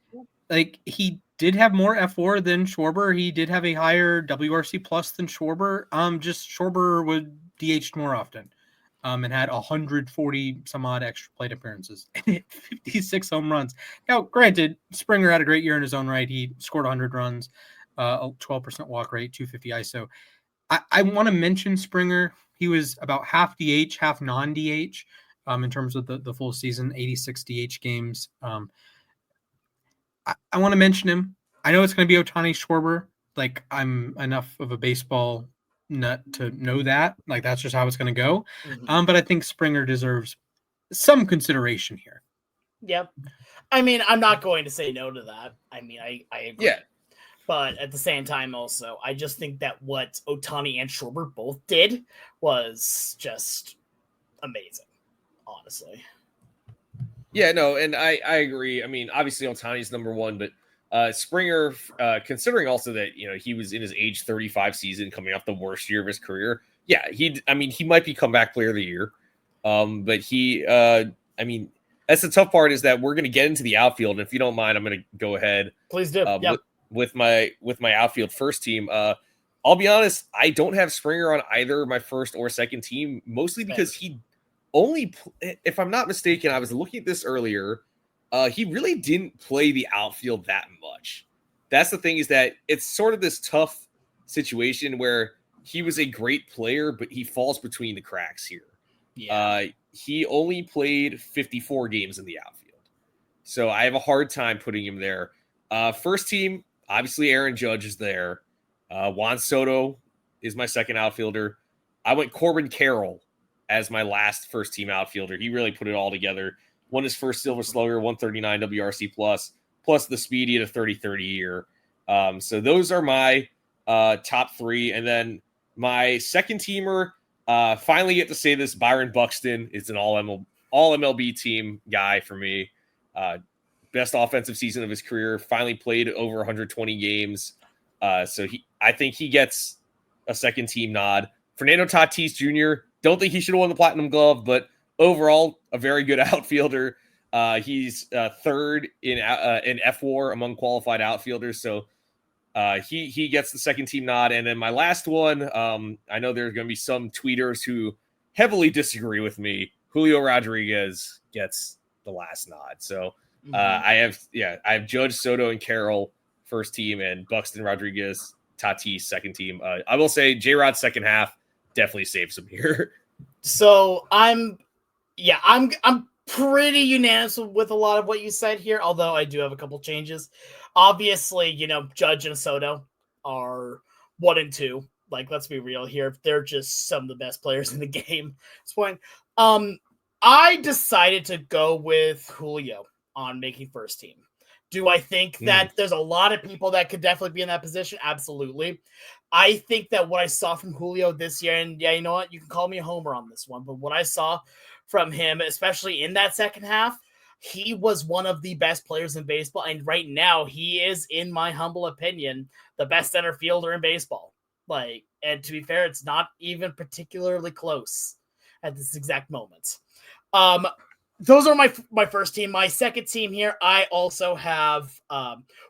He did have more F4 than Schwarber. He did have a higher WRC plus than Schwarber. Just Schwarber DH'd more often, and had 140 some odd extra plate appearances and hit 56 home runs. Now, granted, Springer had a great year in his own right. He scored 100 runs, a 12% walk rate, 250 ISO. I want to mention Springer. He was about half DH, half non-DH in terms of the full season, 86 DH games. I want to mention him. I know it's going to be Ohtani Schwarber. Like, I'm enough of a baseball nut to know that. Like, that's just how it's going to go. Mhm. But I think Springer deserves some consideration here. Yep. I mean, I'm not going to say no to that. I mean, I agree. Yeah. But at the same time, also, I just think that what Ohtani and Schwarber both did was just amazing, honestly. Yeah, no, and I agree. I mean, obviously Ohtani's number one, but Springer, considering also that, you know, he was in his age 35 season coming off the worst year of his career. Yeah, he might be comeback player of the year. But I mean, that's the tough part, is that we're going to get into the outfield. And if you don't mind, I'm going to go ahead. Please do. With my outfield first team. I'll be honest, I don't have Springer on either my first or second team, mostly because he only, if I'm not mistaken, I was looking at this earlier, he really didn't play the outfield that much. That's the thing, is that it's sort of this tough situation where he was a great player, but he falls between the cracks here. Yeah. He only played 54 games in the outfield, so I have a hard time putting him there. First team, obviously Aaron Judge is there. Juan Soto is my second outfielder. I went Corbin Carroll as my last first team outfielder. He really put it all together. Won his first Silver Slugger, 139 WRC plus the speedy at a 30-30 year. So those are my top three. And then my second teamer, finally get to say this, Byron Buxton is an all MLB team guy for me. Best offensive season of his career, finally played over 120 games. So I think he gets a second team nod. Fernando Tatis Jr., don't think he should have won the Platinum Glove, but overall, a very good outfielder. He's third in FWAR among qualified outfielders. So he gets the second team nod. And then my last one, I know there's going to be some tweeters who heavily disagree with me. Julio Rodriguez gets the last nod. So I have Judge, Soto, and Carroll first team, and Buxton, Rodriguez, Tatis second team. I will say J-Rod's second half definitely saves him here. So I'm pretty unanimous with a lot of what you said here, although I do have a couple changes. Obviously, you know, Judge and Soto are 1 and 2. Like, let's be real here. They're just some of the best players in the game at this point. I decided to go with Julio on making first team. Do I think that there's a lot of people that could definitely be in that position? Absolutely. I think that what I saw from Julio this year, and yeah, you know what? You can call me a homer on this one, but what I saw from him, especially in that second half, he was one of the best players in baseball. And right now, he is, in my humble opinion, the best center fielder in baseball. Like, and to be fair, it's not even particularly close at this exact moment. Those are my first team. My second team here, I also have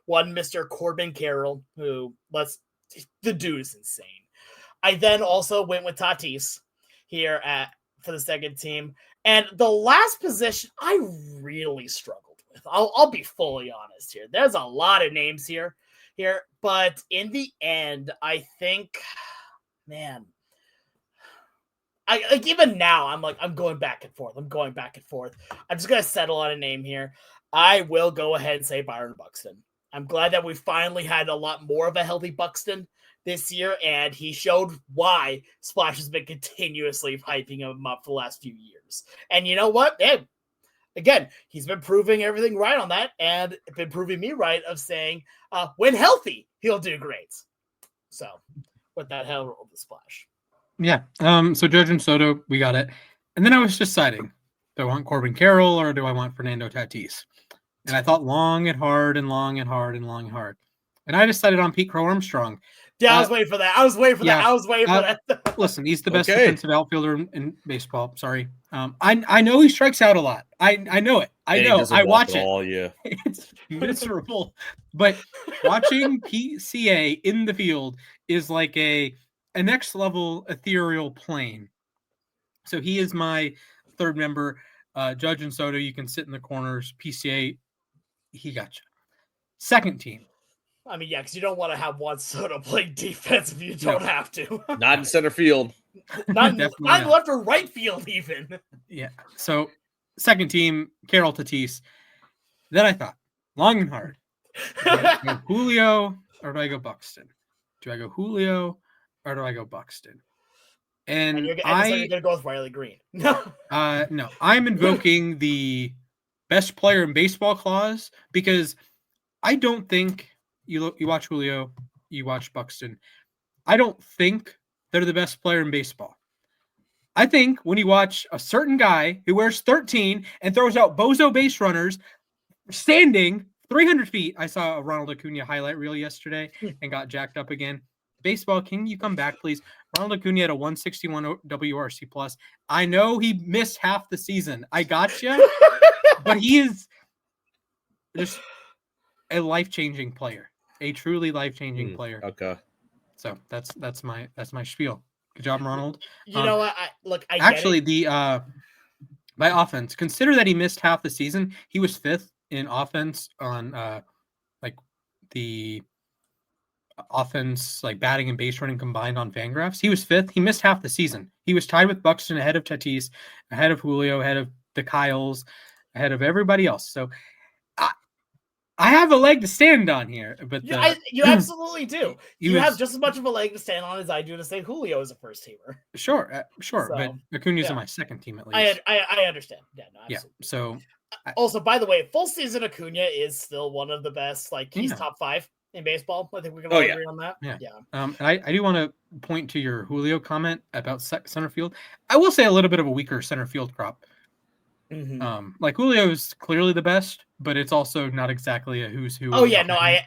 one Mr. Corbin Carroll, who the dude is insane. I then also went with Tatis here for the second team. And the last position, I really struggled with. I'll be fully honest here. There's a lot of names here, but in the end, I think, man, like even now, I'm going back and forth. I'm just gonna settle on a name here. I will go ahead and say Byron Buxton. I'm glad that we finally had a lot more of a healthy Buxton this year, and he showed why Splash has been continuously hyping him up for the last few years. And you know what? Hey, again, he's been proving everything right on that, and been proving me right of saying when healthy, he'll do great. So, with that, hell roll the Splash. Yeah. So Judge and Soto, we got it. And then I was deciding, do I want Corbin Carroll or do I want Fernando Tatis? And I thought long and hard and long and hard and long and hard. And I decided on Pete Crow Armstrong. Yeah, I was waiting for that. I was waiting for that. Listen, he's the best defensive outfielder in baseball. Sorry. I know he strikes out a lot. I know it. I know. I watch it. All, yeah. It's miserable. But watching PCA in the field is like a next level ethereal plane So he is my third member. Judge and Soto, you can sit in the corners. PCA, he got you. Second team. I mean, yeah, because you don't want to have Juan Soto playing defense if you don't have to. Not in center field. not left or right field, even. Yeah. So, second team, Carol Tatis. Then I thought, long and hard. Do I go Julio or do I go Buxton? Do I go Julio or do I go Buxton? And you're going to go with Riley Green. No, I'm invoking the best player in baseball clause because I don't think you watch Julio, you watch Buxton. I don't think they're the best player in baseball. I think when you watch a certain guy who wears 13 and throws out bozo base runners standing 300 feet. I saw a Ronald Acuna highlight reel yesterday and got jacked up again. Baseball, can you come back, please? Ronald Acuna had a 161 WRC plus. I know he missed half the season. I got you, but he is just a life-changing player, a truly life-changing player. Okay. So that's my spiel. Good job, Ronald. You know what? I actually the by offense, consider that he missed half the season. He was 5th in offense on like the offense, like batting and base running combined on Fangraphs. He was 5th. He missed half the season. He was tied with Buxton, ahead of Tatis, ahead of Julio, ahead of the Kyles, ahead of everybody else. So I have a leg to stand on here, but you absolutely do. You was, have just as much of a leg to stand on as I do to say Julio is a first teamer. Sure, so, but Acuna's on my second team at least. I understand. Yeah, no, absolutely. Yeah. So also, by the way, full season Acuna is still one of the best. Like he's top 5 in baseball. I think we can all agree on that. Yeah. And I do want to point to your Julio comment about center field. I will say a little bit of a weaker center field crop. Mm-hmm. Like Julio is clearly the best, but it's also not exactly a who's who. Oh yeah, no, I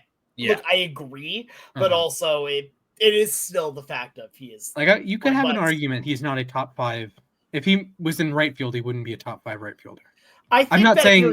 agree, but also it is still the fact of he is like you could have an argument he's not a top 5. If he was in right field, he wouldn't be a top 5 right fielder. I'm not saying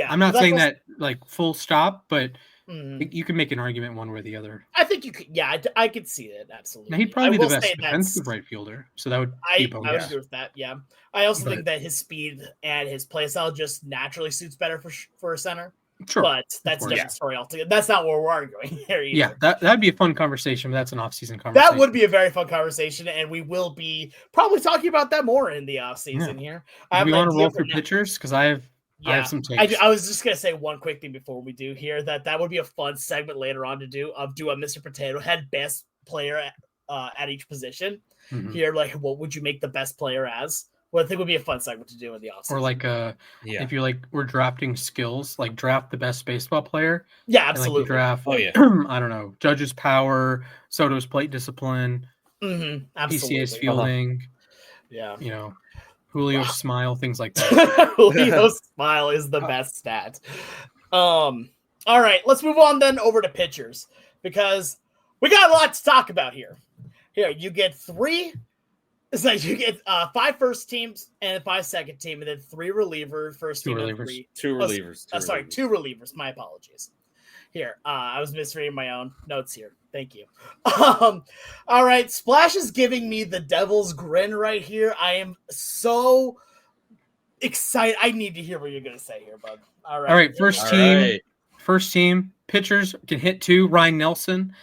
I'm not saying that like full stop, but you can make an argument one way or the other. I think you could. Yeah, I could see it absolutely. Now, he'd probably be the best defensive right fielder, so that would be a bonus. I would agree with that. Yeah, I also think that his speed and his play style just naturally suits better for a center. Sure, but that's a different story altogether. That's not what we're arguing here either. Yeah, that'd be a fun conversation, but that's an off-season conversation. That would be a very fun conversation, and we will be probably talking about that more in the off-season here. Do we want to roll through pitchers? Because I have some takes. I was just gonna say one quick thing before we do here that would be a fun segment later on to do a Mr. Potato Head best player at each position. Here, like what would you make the best player as? Well, I think would be a fun segment to do in the offseason. Or like if you're like we're drafting skills, like draft the best baseball player. Yeah, absolutely. Draft I don't know, Judge's power, Soto's plate discipline, absolutely. PCA's fielding. Yeah. You know, Julio's smile, things like that. Julio's smile is the best stat. All right, let's move on then over to pitchers because we got a lot to talk about here. Here, you get 3. So you get 5 first teams and 5 second team, and then 3 relievers, first team, and 3. 2 relievers. 2 relievers. My apologies. Here, I was misreading my own notes here. Thank you. All right, Splash is giving me the devil's grin right here. I am so excited. I need to hear what you're gonna say here, bud. All right. First team. Pitchers can hit 2. Ryan Nelson.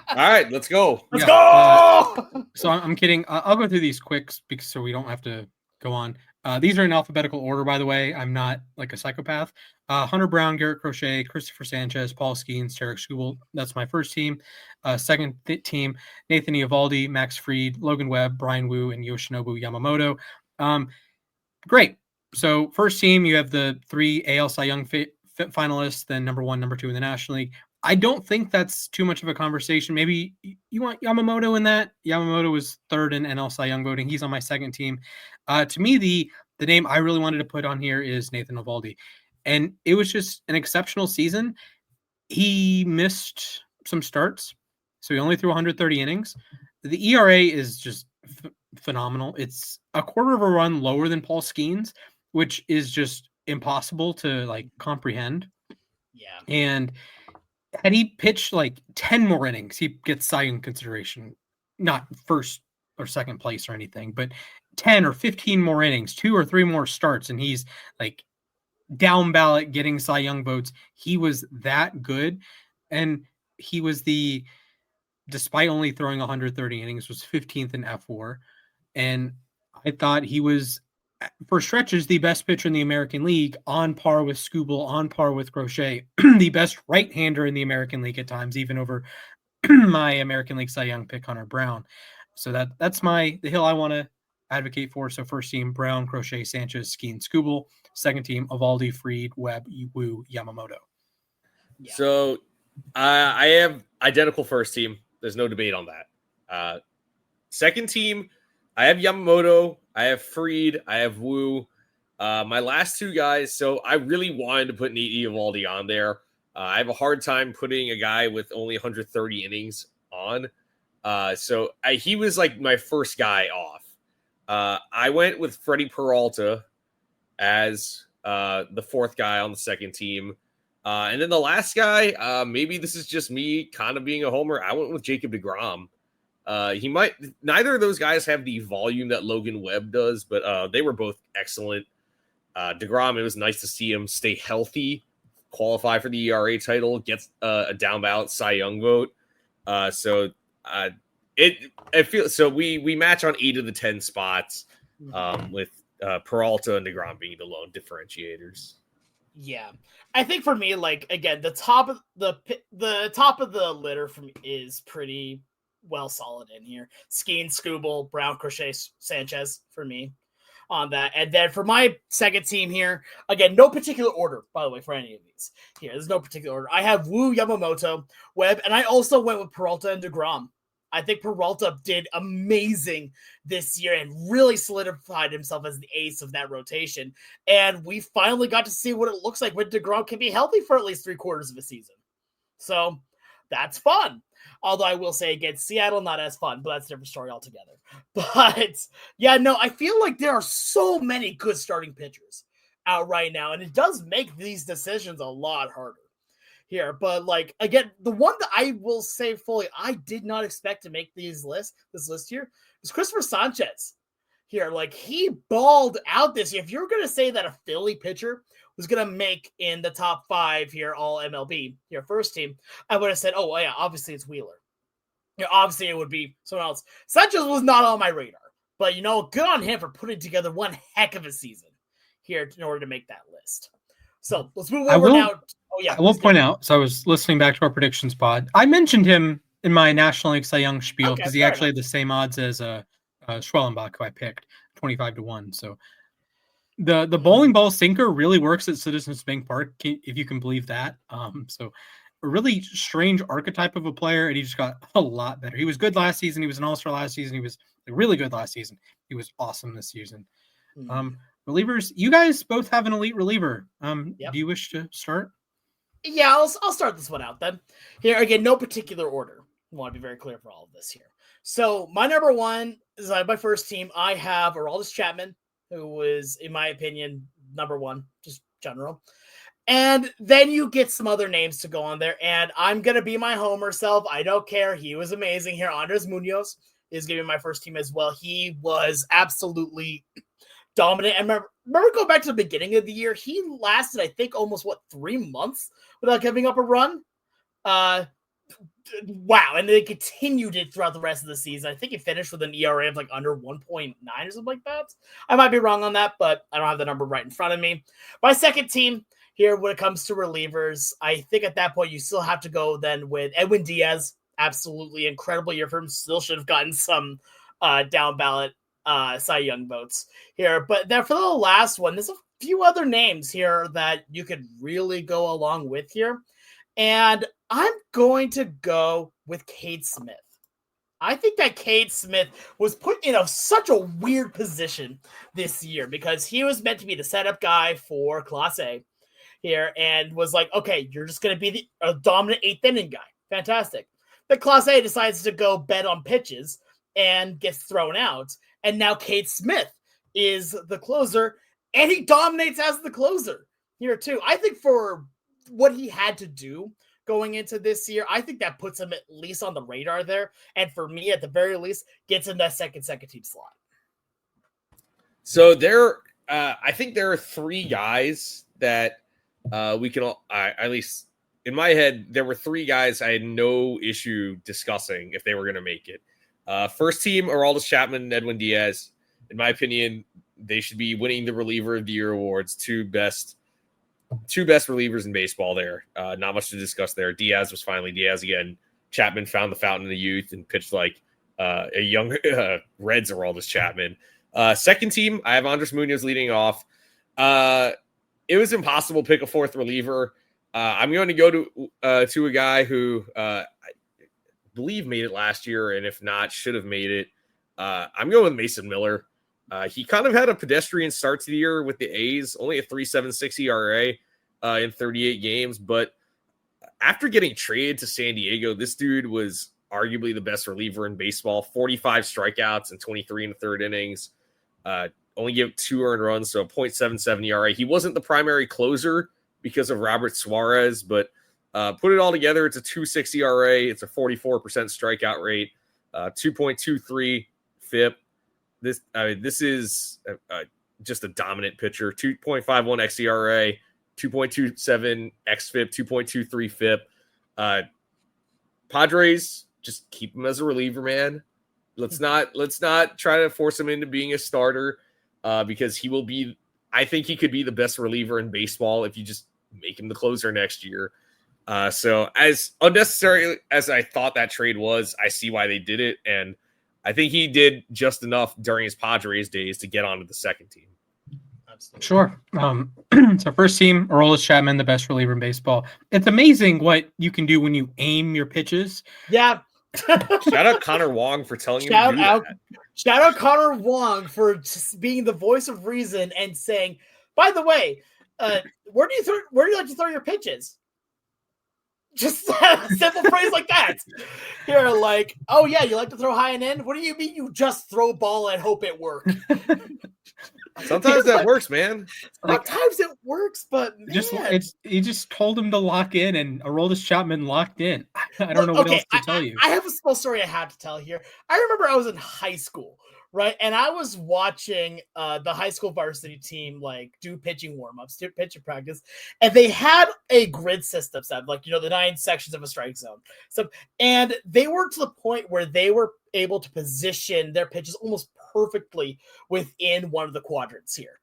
All right, let's go. Let's go. So I'm kidding. I'll go through these quick because so we don't have to go on. These are in alphabetical order, by the way. I'm not like a psychopath. Hunter Brown, Garrett Crochet, Christopher Sanchez, Paul Skeens, Tarek Skubal. That's my first team. Second team, Nathan Eovaldi, Max Fried, Logan Webb, Brian Wu, and Yoshinobu Yamamoto. Great. So first team, you have the 3 AL Cy Young finalists, then number 1, number 2 in the National League. I don't think that's too much of a conversation. Maybe you want Yamamoto in that. Yamamoto was 3rd in NL Cy Young voting. He's on my second team. To me, the name I really wanted to put on here is Nathan Eovaldi. And it was just an exceptional season. He missed some starts, so he only threw 130 innings. The ERA is just phenomenal. It's a quarter of a run lower than Paul Skeens, which is just impossible to like comprehend. Yeah. And had he pitched like 10 more innings, he gets Cy Young consideration. Not first or second place or anything, but 10 or 15 more innings, 2 or 3 more starts, and he's like down ballot getting Cy Young votes. He was that good. And he was despite only throwing 130 innings, was 15th in F4. And I thought he was, for stretches, the best pitcher in the American League, on par with Skubal, on par with Crochet, the best right-hander in the American League at times, even over my American League Cy Young pick, Hunter Brown. So that's the hill I want to advocate for. So first team, Brown, Crochet, Sanchez, Skeen, Skubal. Second team, Eovaldi, Fried, Webb, Wu, Yamamoto. Yeah. So I have identical first team. There's no debate on that. Second team, I have Yamamoto, I have Fried, I have Wu. My last two guys, so I really wanted to put Nate Eovaldi on there. I have a hard time putting a guy with only 130 innings on. So he was like my first guy off. I went with Freddie Peralta as the fourth guy on the second team. And then the last guy, maybe this is just me kind of being a homer. I went with Jacob deGrom. Neither of those guys have the volume that Logan Webb does, but they were both excellent. deGrom, it was nice to see him stay healthy, qualify for the ERA title, gets a down ballot Cy Young vote. So we match on 8 of the 10 spots, with Peralta and deGrom being the lone differentiators. Yeah, I think for me, like, again, the top of the litter for me is pretty well solid in here. Skeen, Skubal, Brown, Crochet, Sanchez for me on that. And then for my second team here, again, no particular order, by the way, for any of these here. There's no particular order. I have Wu, Yamamoto, Webb, and I also went with Peralta and deGrom. I think Peralta did amazing this year and really solidified himself as the ace of that rotation. And we finally got to see what it looks like when deGrom can be healthy for at least 3/4 of a season. So that's fun. Although I will say against Seattle, not as fun, but that's a different story altogether. But yeah, no, I feel like there are so many good starting pitchers out right now, and it does make these decisions a lot harder here. But like, again, the one that I will say fully, I did not expect to make this list here is Christopher Sanchez here. Like, he balled out this year. If you're going to say that a Philly pitcher was going to make in the top 5 here, all MLB, your first team, I would have said, oh, yeah, obviously it's Wheeler. Obviously it would be someone else. Sanchez was not on my radar, but, good on him for putting together one heck of a season here in order to make that list. So let's move over now. Oh, yeah. I will point out, so I was listening back to our predictions pod. I mentioned him in my National League Cy Young spiel because he actually had the same odds as Schwellenbach, who I picked, 25-1. So the bowling ball sinker really works at Citizens Bank Park, if you can believe that. So a really strange archetype of a player, and he just got a lot better. He was good last season. He was an all-star last season. He was really good last season. He was awesome this season. Relievers, you guys both have an elite reliever. Yep. Do you wish to start? Yeah, I'll start this one out then. Here, again, no particular order. I want to be very clear for all of this here. So my number one is my first team. I have Aroldis Chapman, who was, in my opinion, number one, just general. And then you get some other names to go on there, and I'm going to be my homer self. I don't care. He was amazing here. Andres Munoz is going to be my first team as well. He was absolutely dominant. And remember going back to the beginning of the year, he lasted, I think, almost 3 months without giving up a run. Wow. And they continued it throughout the rest of the season. I think he finished with an ERA of under 1.9 or something like that. I might be wrong on that, but I don't have the number right in front of me. My second team here, when it comes to relievers, I think at that point you still have to go then with Edwin Diaz. Absolutely incredible year for him. Still should have gotten some down ballot Cy Young votes here. But then for the last one, there's a few other names here that you could really go along with here. And I'm going to go with Cade Smith. I think that Cade Smith was put in such a weird position this year because he was meant to be the setup guy for Class A here and was like, okay, you're just going to be a dominant 8th inning guy. Fantastic. But Class A decides to go bet on pitches and gets thrown out. And now Cade Smith is the closer, and he dominates as the closer here too. I think for what he had to do going into this year. I think that puts him at least on the radar there. And for me, at the very least, gets him that second team slot. So I think there are three guys that we can all, at least in my head, there were three guys I had no issue discussing if they were going to make it. First team, Aroldis Chapman and Edwin Diaz. In my opinion, they should be winning the Reliever of the Year awards. Two best relievers in baseball there. Not much to discuss there. Diaz was finally Diaz again. Chapman found the fountain of the youth and pitched like a young Reds Aroldis Chapman. Second team, I have Andres Munoz leading off. It was impossible to pick a fourth reliever. I'm going to go to a guy who I believe made it last year, and if not, should have made it. I'm going with Mason Miller. He kind of had a pedestrian start to the year with the A's, only a 3.76 ERA in 38 games. But after getting traded to San Diego, this dude was arguably the best reliever in baseball. 45 strikeouts and 23 in the third innings. Only gave 2 earned runs, so a 0.77 ERA. He wasn't the primary closer because of Robert Suarez, but put it all together, it's a 2.6 ERA. It's a 44% strikeout rate, 2.23 FIP. This is just a dominant pitcher. 2.51 xERA, 2.27 xFIP, 2.23 FIP. Padres, just keep him as a reliever, man. Let's not try to force him into being a starter because he will be. I think he could be the best reliever in baseball if you just make him the closer next year. So as unnecessary as I thought that trade was, I see why they did it, and I think he did just enough during his Padres days to get onto the second team. Absolutely. Sure. So first team, Aroldis Chapman, the best reliever in baseball. It's amazing what you can do when you aim your pitches. Yeah. Shout out Connor Wong for telling you to do that. Shout out Connor Wong for just being the voice of reason and saying, by the way, where do you like to throw your pitches? Just a simple phrase like that. You're like, oh yeah, you like to throw high and in? What do you mean you just throw ball and hope it works? Sometimes that works, man. Sometimes it works, but man. He just told him to lock in, and Aroldis Chapman locked in. I don't know what else to tell you. I have a small story I had to tell here. I remember I was in high school, right? And I was watching the high school varsity team do pitching warm-ups, do pitching practice, and they had a grid system set, the 9 sections of a strike zone. So, and they were to the point where they were able to position their pitches almost perfectly within one of the quadrants here.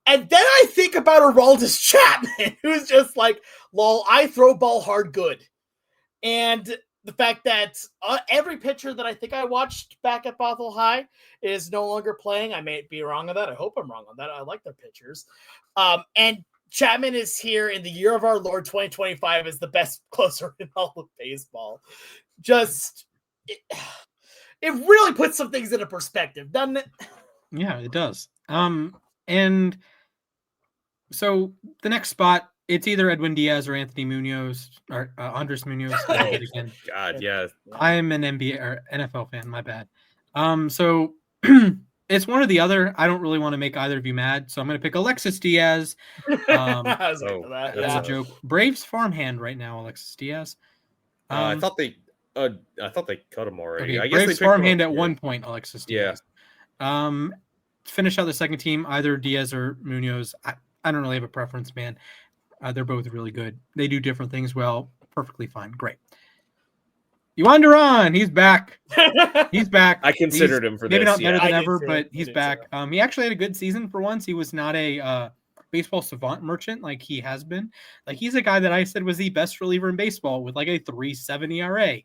And then I think about Aroldis Chapman, who's just like, lol, I throw ball hard good. And the fact that every pitcher that I think I watched back at Bothell High is no longer playing. I may be wrong on that. I hope I'm wrong on that. I like their pitchers. And Chapman is here in the year of our Lord 2025 as the best closer in all of baseball. It really puts some things into perspective, doesn't it? Yeah, it does. And so the next spot, it's either Edwin Diaz or Anthony Munoz or Andres Munoz. Again. God, yeah. I'm an NBA or NFL fan. My bad. So it's one or the other. I don't really want to make either of you mad, so I'm going to pick Alexis Diaz. That's a joke. Braves farmhand right now, Alexis Diaz. I thought they cut him already. Okay, I guess Braves they picked farmhand him at one point, Alexis Diaz. Yeah. Finish out the second team, either Diaz or Munoz. I don't really have a preference, man. They're both really good. They do different things well. Perfectly fine. Great. Yuan Duran, he's back. He's back. I considered him for maybe this. Maybe not better than ever, but he's back. He actually had a good season for once. He was not a baseball savant merchant like he has been. He's a guy that I said was the best reliever in baseball with a 3.7 ERA.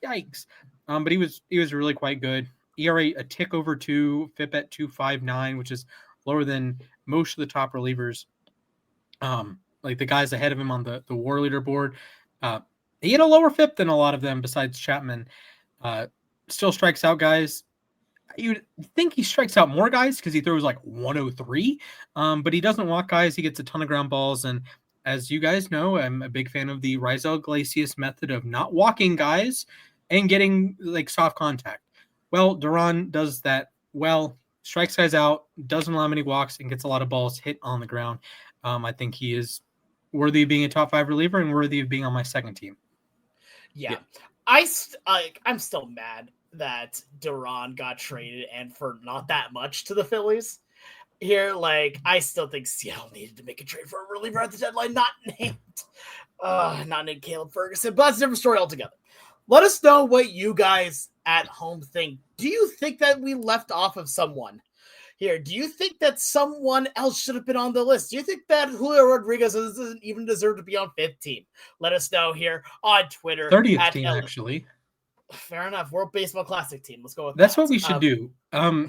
Yikes. But he was really quite good. ERA a tick over 2, FIP at 2.59, which is lower than most of the top relievers. The guys ahead of him on the WAR leaderboard. He had a lower FIP than a lot of them besides Chapman. Still strikes out guys. You'd think he strikes out more guys because he throws 103, but he doesn't walk guys. He gets a ton of ground balls. And as you guys know, I'm a big fan of the Rizal Iglesias method of not walking guys and getting soft contact. Well, Duran does that well, strikes guys out, doesn't allow many walks, and gets a lot of balls hit on the ground. I think he is worthy of being a top 5 reliever and worthy of being on my second team. Yeah. I'm still mad that Duran got traded and for not that much to the Phillies. Here, like, I still think Seattle needed to make a trade for a reliever at the deadline, not named Caleb Ferguson, but that's a different story altogether. Let us know what you guys at home think. Do you think that we left off of someone here? Do you think that someone else should have been on the list? Do you think that Julio Rodriguez doesn't even deserve to be on 5th team? Let us know here on Twitter. 30th team, actually. Fair enough. World Baseball Classic team. Let's go with That's that. what we should do.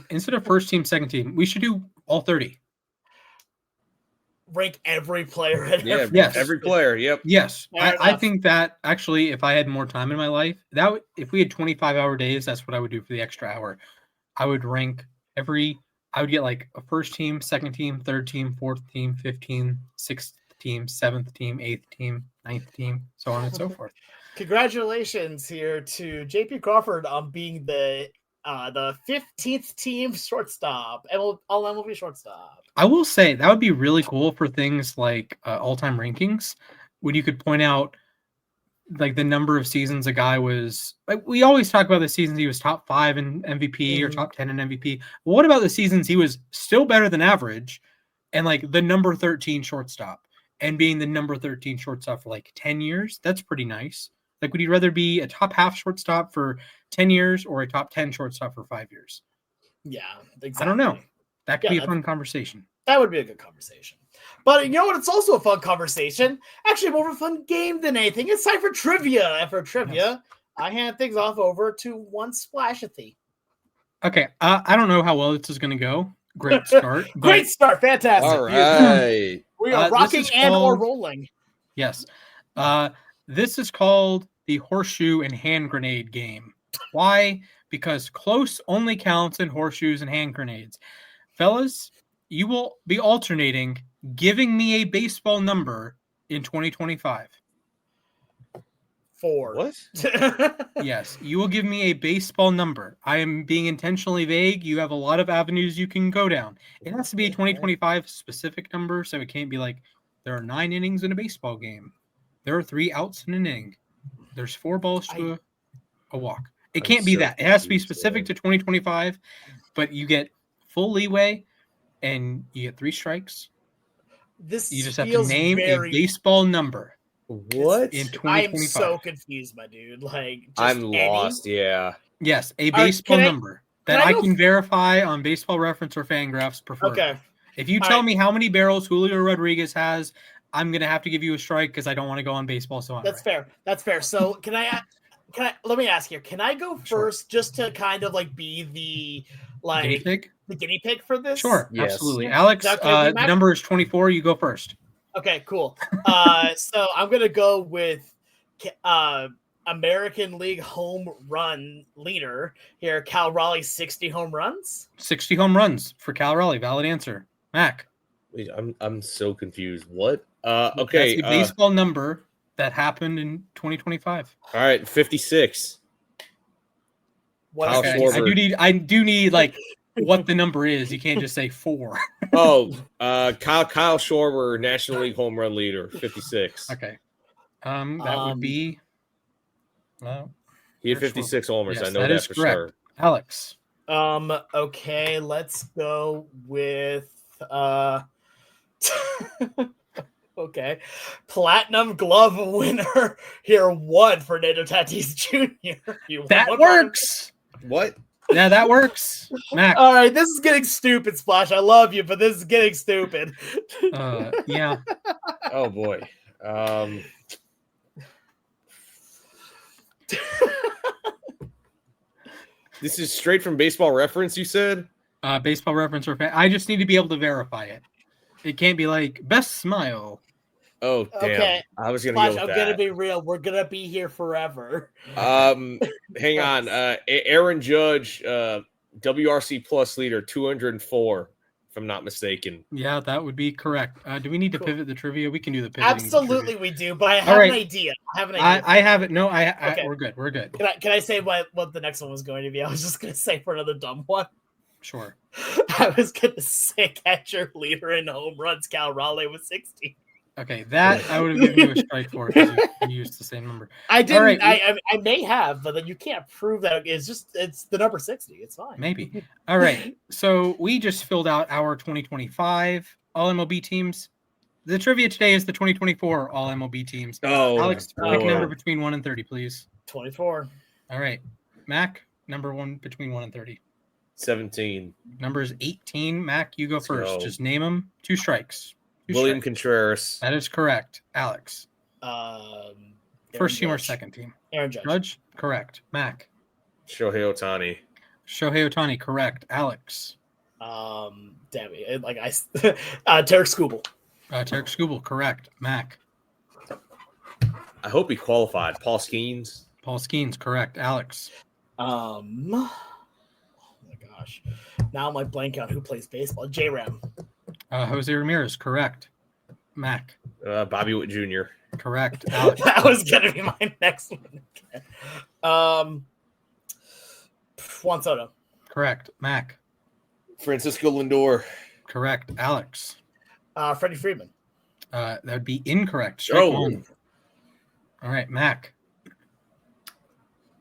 Instead of first team, second team, we should do all 30. Rank every player. Every player. Yep. Yes. I think that actually, if I had more time in my life, if we had 25-hour days, that's what I would do for the extra hour. I would rank I would get like a first team, second team, third team, fourth team, 15, sixth team, seventh team, eighth team, ninth team, so on and so forth. Congratulations here to JP Crawford on being the 15th team shortstop, All-MLB shortstop. I will say that would be really cool for things like all-time rankings, when you could point out like the number of seasons a guy was. Like, we always talk about the seasons he was top 5 in MVP or top 10 in MVP. Well, what about the seasons he was still better than average and like the number 13 shortstop and being the number 13 shortstop for like 10 years? That's pretty nice. Like, would you rather be a top half shortstop for 10 years or a top 10 shortstop for 5 years? Yeah, exactly. I don't know. That could be a fun conversation. That would be a good conversation. But you know what? It's also a fun conversation. Actually, more of a fun game than anything. It's time for trivia. And for trivia, I hand things off over to one Splashathy. Okay. I don't know how well this is going to go. Great start. Great start. Fantastic. All right. We are rocking or rolling. Yes. This is called the horseshoe and hand grenade game. Why? Because close only counts in horseshoes and hand grenades. Fellas, you will be alternating giving me a baseball number in 2025. 4. What? Yes, you will give me a baseball number. I am being intentionally vague. You have a lot of avenues you can go down. It has to be a 2025 specific number, so it can't be like there are 9 innings in a baseball game. There are 3 outs in an inning. There's 4 balls to a walk. It can't be that. It has to be specific to 2025, but you get full leeway and you get 3 strikes. You just have to name a baseball number. What? In 2025. I am so confused, my dude. Like, I'm lost. Yeah. Yes, a baseball number that I can verify on Baseball Reference or Fangraphs preferably. Okay. If you tell me how many barrels Julio Rodriguez has, I'm gonna have to give you a strike because I don't want to go on Baseball. So that's fair. That's fair. So can I? Let me ask here. Can I go first, just to kind of like be the guinea pig for this? Sure, yes. Absolutely. Alex, the number is 24. You go first. Okay, cool. So I'm gonna go with American League home run leader here, Cal Raleigh, 60 home runs. 60 home runs for Cal Raleigh. Valid answer. Mac. Wait, I'm so confused. What? Okay. That's a baseball number that happened in 2025. All right, 56. What? Okay. I do need like what the number is. You can't just say 4. Oh, Kyle Schwarber, National League home run leader, 56. Okay. That would be. Well, he had 56 homers. Yes, I know that for correct. sure. Alex. Okay, let's go with okay. Platinum Glove winner here, 1 for Fernando Tatis Jr. That works. What? Yeah, that works. Mac. All right, this is getting stupid, Splash. I love you, but this is getting stupid. Yeah. Oh boy. This is straight from Baseball Reference, you said? Baseball Reference or I just need to be able to verify it. It can't be like best smile. Oh, damn. Okay. I was going to go with that. I'm going to be real. We're going to be here forever. Hang on. Aaron Judge, WRC Plus leader, 204, if I'm not mistaken. Yeah, that would be correct. Do we need to pivot the trivia? We can do the pivot. Absolutely, we do. But I have an idea. I have it. No, okay. We're good. We're good. Can I say what the next one was going to be? I was just going to say for another dumb one. Sure. I was going to say catcher leader in home runs, Cal Raleigh with 60. Okay, that I would have given you a strike for because you used the same number. I didn't. All right, I may have, but then you can't prove that. It's the number 60. It's fine. maybe. All right. So we just filled out our 2025 All MLB teams. The trivia today is the 2024 All MLB teams. Oh, Alex, pick a boy. number between 1 and 30, please. 24. All right. Mac, number 1 between 1 and 30. 17. Number is 18. Mac, you go Let's first. go. Just name them. 2 strikes. William Contreras. That is correct. Alex. First team or second team? Aaron Judge. Judge? Correct. Mac. Shohei Ohtani. Shohei Ohtani, correct. Alex. Damn it. Tarek Skubal. Tarek Skubal, correct. Mac. I hope he qualified. Paul Skeens. Paul Skeens, correct. Alex. Oh my gosh. Now I'm like blank on who plays baseball. J-Ram. Jose Ramirez, correct. Mac. Bobby Witt Jr. Correct. Alex. That was gonna be my next one. Juan Soto. Correct. Mac. Francisco Lindor. Correct. Alex. Freddie Freeman. That would be incorrect. Strike one. All right, Mac.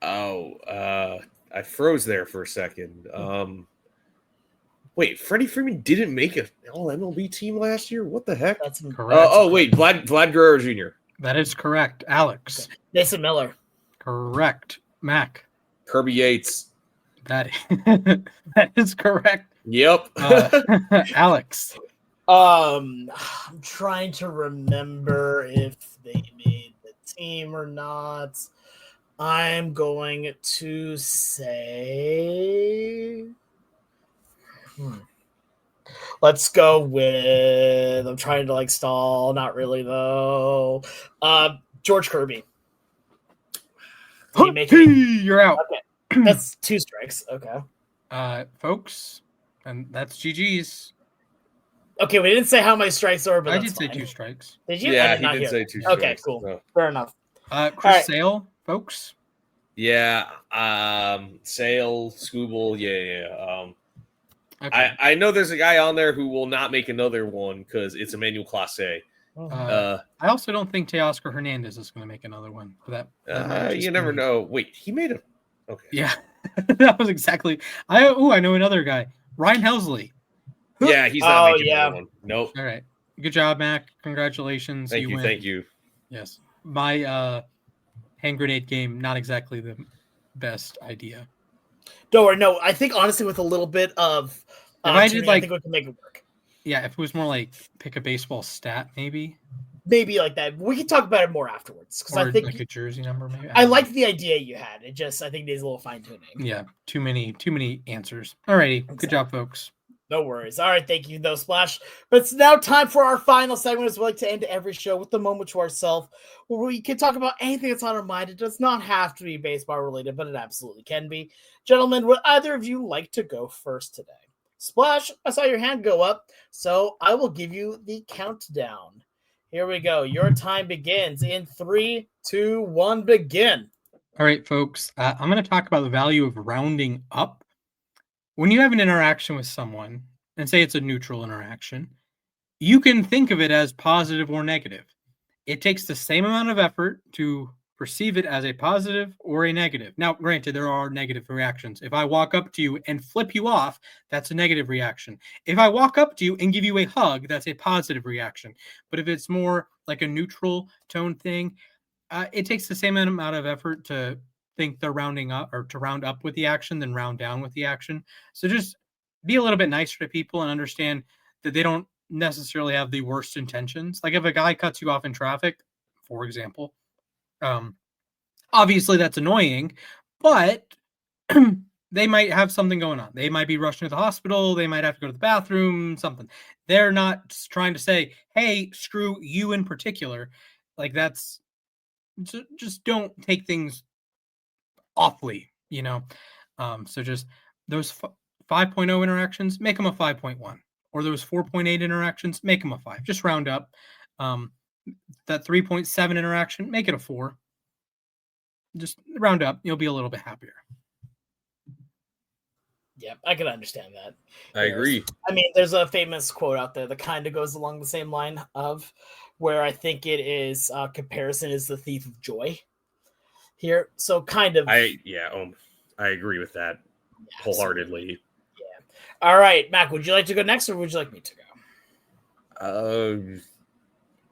I froze there for a second. Wait, Freddie Freeman didn't make an All-MLB team last year? What the heck? That's correct. Wait, Vlad Guerrero Jr. That is correct. Alex. Okay. Mason Miller. Correct. Mac. Kirby Yates. That is correct. Yep. Alex. I'm trying to remember if they made the team or not. I'm going to say let's go with I'm trying to stall, not really though. George Kirby. You're out. Okay. That's 2 strikes. Okay. Folks, and that's GG's. Okay, we didn't say how many strikes are, but I that's did say fine. 2 strikes. Did you? Yeah, I he not did hear say that. 2 strikes. Okay, cool. So. Fair enough. Chris right. Sale, folks. Yeah. Sale, Scooble. Yeah. Okay. I know there's a guy on there who will not make another one because it's Emmanuel Clase. I also don't think Teoscar Hernandez is going to make another one. For that You never know. Wait, he made a. Okay. Yeah, that was exactly. I know another guy, Ryan Helsley. Yeah, he's not making another one. Nope. All right. Good job, Mac. Congratulations. Thank you. Win. Thank you. Yes. My hand grenade game, not exactly the best idea. Don't worry. No, I think honestly, with a little bit of, I think we can make it work. Yeah, if it was more like pick a baseball stat, maybe like that. We can talk about it more afterwards because I think like a jersey number. Maybe I like the idea you had. It just I think needs a little fine tuning. Yeah, too many answers. Alrighty, Exactly. Good job, folks. No worries. All right, thank you, though, Splash. But it's now time for our final segment, as we like to end every show with the moment to ourselves, where we can talk about anything that's on our mind. It does not have to be baseball related, but it absolutely can be. Gentlemen, would either of you like to go first today? Splash, I saw your hand go up, so I will give you the countdown. Here we go. Your time begins in 3, 2, 1, begin. All right, folks. I'm going to talk about the value of rounding up. When you have an interaction with someone, and say it's a neutral interaction, you can think of it as positive or negative. It takes the same amount of effort to perceive it as a positive or a negative. Now, granted, there are negative reactions. If I walk up to you and flip you off, that's a negative reaction. If I walk up to you and give you a hug, that's a positive reaction. But if it's more like a neutral tone thing, it takes the same amount of effort to think they're rounding up or to round up with the action than round down with the action. So just be a little bit nicer to people and understand that they don't necessarily have the worst intentions. Like if a guy cuts you off in traffic, for example, obviously that's annoying, but they might have something going on. They might be rushing to the hospital. They might have to go to the bathroom, something. They're not trying to say, hey, screw you in particular. Like that's just don't take things awfully, so just those 5.0 interactions, make them a 5.1, or those 4.8 interactions, make them a 5. Just round up. That 3.7 interaction, make it a 4. Just round up. You'll be a little bit happier. Yeah, I can understand that. I agree. I mean, there's a famous quote out there that kind of goes along the same line of where I think it is comparison is the thief of joy here. So kind of. I agree with that wholeheartedly. Yeah. All right, Mac, would you like to go next or would you like me to go?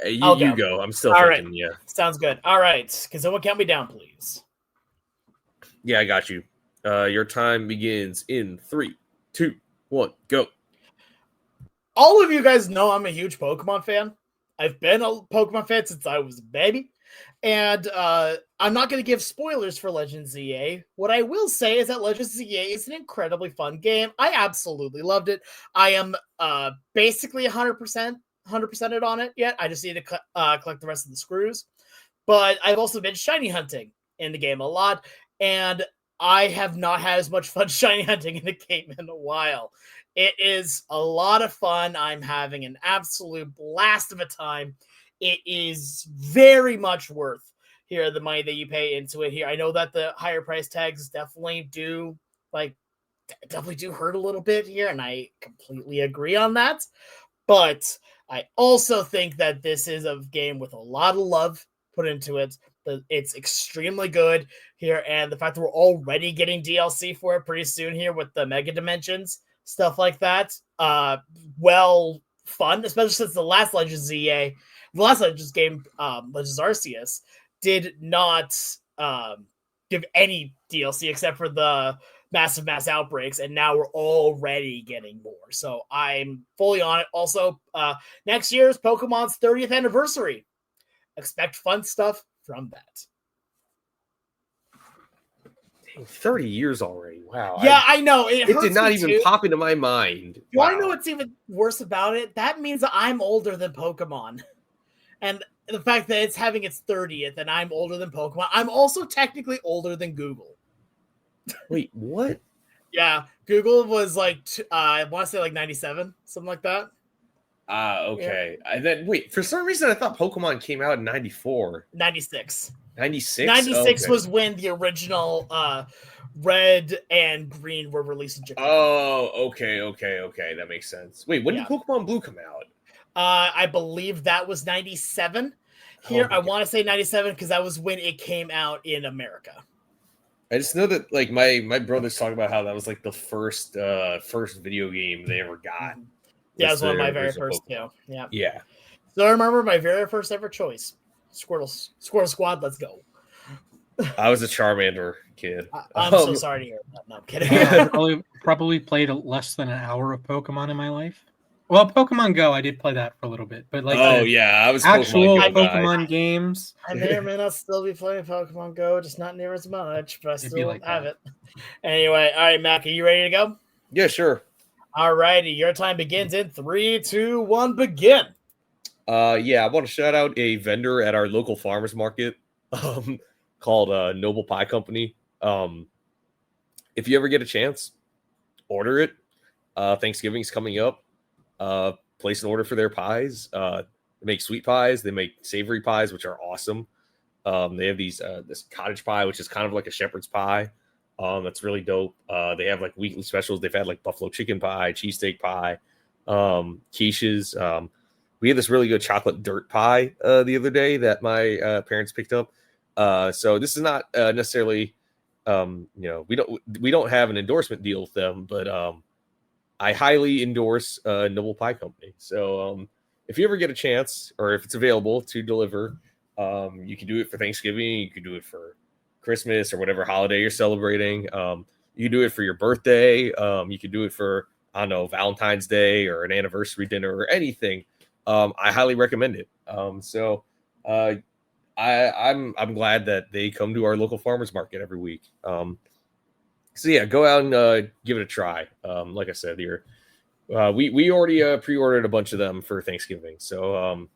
You go. I'm still thinking, right. yeah. Sounds good. All right. Can someone count me down, please? Yeah, I got you. Your time begins in 3, 2, 1, go. All of you guys know I'm a huge Pokemon fan. I've been a Pokemon fan since I was a baby. And I'm not going to give spoilers for Legends ZA. What I will say is that Legends ZA is an incredibly fun game. I absolutely loved it. I am basically 100% on it yet. I just need to collect the rest of the screws. But I've also been shiny hunting in the game a lot. And I have not had as much fun shiny hunting in the game in a while. It is a lot of fun. I'm having an absolute blast of a time. It is very much worth here the money that you pay into it here. I know that the higher price tags definitely do hurt a little bit here, and I completely agree on that. But I also think that this is a game with a lot of love put into it. It's extremely good here, and the fact that we're already getting DLC for it pretty soon here with the Mega Dimensions, stuff like that. Fun, especially since the last Legends ZA, the last Legends game, Legends Arceus, did not give any DLC except for the massive mass outbreaks, and now we're already getting more. So I'm fully on it. Also, next year's Pokemon's 30th anniversary. Expect fun stuff from that. 30 years already. Wow. Yeah, I know. It did not even pop into my mind. You want to know what's even worse about it? That means that I'm older than Pokemon. And the fact that it's having its 30th and I'm older than Pokemon, I'm also technically older than Google. Wait, what? Yeah, Google was I want to say 97, something like that. Okay. Yeah. For some reason I thought Pokemon came out in 94. 96. 96? 96 was when the original Red and Green were released in Japan. Oh, okay. That makes sense. Wait, when did Pokemon Blue come out? I believe that was 97. Here, I want to say 97 because that was when it came out in America. I just know that my brothers talk about how that was the first video game they ever got. Yeah, it was one of my very first too. Yeah. Yeah. So I remember my very first ever choice. Squirtle Squad, let's go. I was a Charmander kid. I'm so sorry to hear that. No, I'm kidding. I probably played less than an hour of Pokemon in my life. Well, Pokemon Go, I did play that for a little bit, but I was actual Pokemon games. I may or may not still be playing Pokemon Go, just not near as much, but I still have it. Anyway, all right, Mac, are you ready to go? Yeah, sure. All righty, your time begins in 3, 2, 1, begin. I want to shout out a vendor at our local farmers market called Noble Pie Company. If you ever get a chance, order it. Thanksgiving's coming up. Place an order for their pies. They make sweet pies. They make savory pies, which are awesome. They have this cottage pie, which is kind of like a shepherd's pie. That's really dope. They have weekly specials. They've had buffalo chicken pie, cheesesteak pie, quiches. We had this really good chocolate dirt pie the other day that my parents picked up. So this is not necessarily, we don't have an endorsement deal with them, but I highly endorse Noble Pie Company. So if you ever get a chance, or if it's available to deliver, you can do it for Thanksgiving. You can do it for Christmas or whatever holiday you're celebrating. You can do it for your birthday. You can do it for, I don't know, Valentine's Day or an anniversary dinner or anything. I highly recommend it. I'm glad that they come to our local farmers market every week. So yeah, go out and give it a try. Like I said here, we already pre-ordered a bunch of them for Thanksgiving. So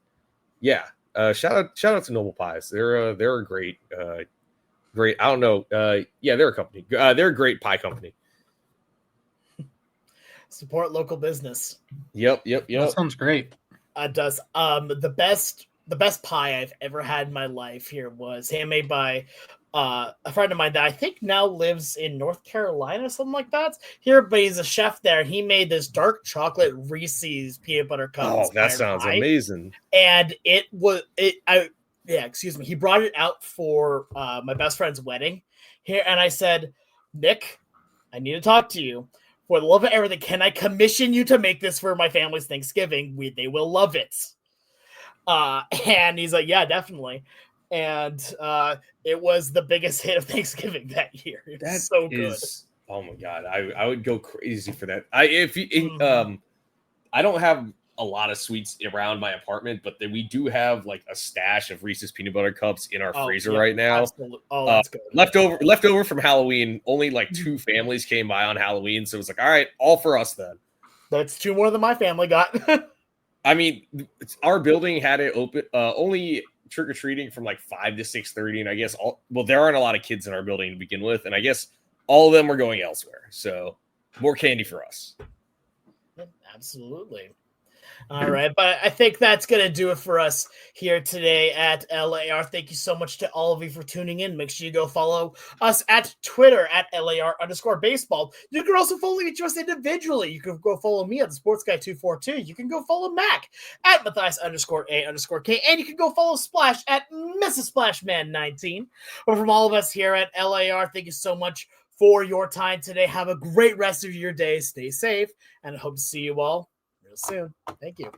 shout out to Noble Pies. They're a great. I don't know. They're a company. They're a great pie company. Support local business. Yep. That sounds great. It does. The best pie I've ever had in my life here was handmade by a friend of mine that I think now lives in North Carolina, something like that. Here, but he's a chef there, and he made this dark chocolate Reese's peanut butter cup. Oh, that sounds amazing. And excuse me. He brought it out for my best friend's wedding here, and I said, Nick, I need to talk to you. For the love of everything, can I commission you to make this for my family's Thanksgiving? They will love it. And he's like, yeah, definitely. And it was the biggest hit of Thanksgiving that year. It's so good. Oh my god, I would go crazy for that. I don't have a lot of sweets around my apartment, but then we do have like a stash of Reese's peanut butter cups in our freezer right now. Absolutely. Oh, that's good. Left over from Halloween. Only like 2 families came by on Halloween, so it was like, all right, all for us then. That's 2 more than my family got. I mean, our building had it open only trick-or-treating from like 5 to 6:30, and I guess there aren't a lot of kids in our building to begin with, and I guess all of them were going elsewhere, so more candy for us. Absolutely. All right, but I think that's going to do it for us here today at LAR. Thank you so much to all of you for tuning in. Make sure you go follow us at Twitter at LAR_baseball. You can also follow each of us individually. You can go follow me at the Sports Guy 242. You can go follow Mac at Mathias_A_K. And you can go follow Splash at Mrs. Splashman19. But from all of us here at LAR, thank you so much for your time today. Have a great rest of your day. Stay safe, and I hope to see you all real soon. Thank you.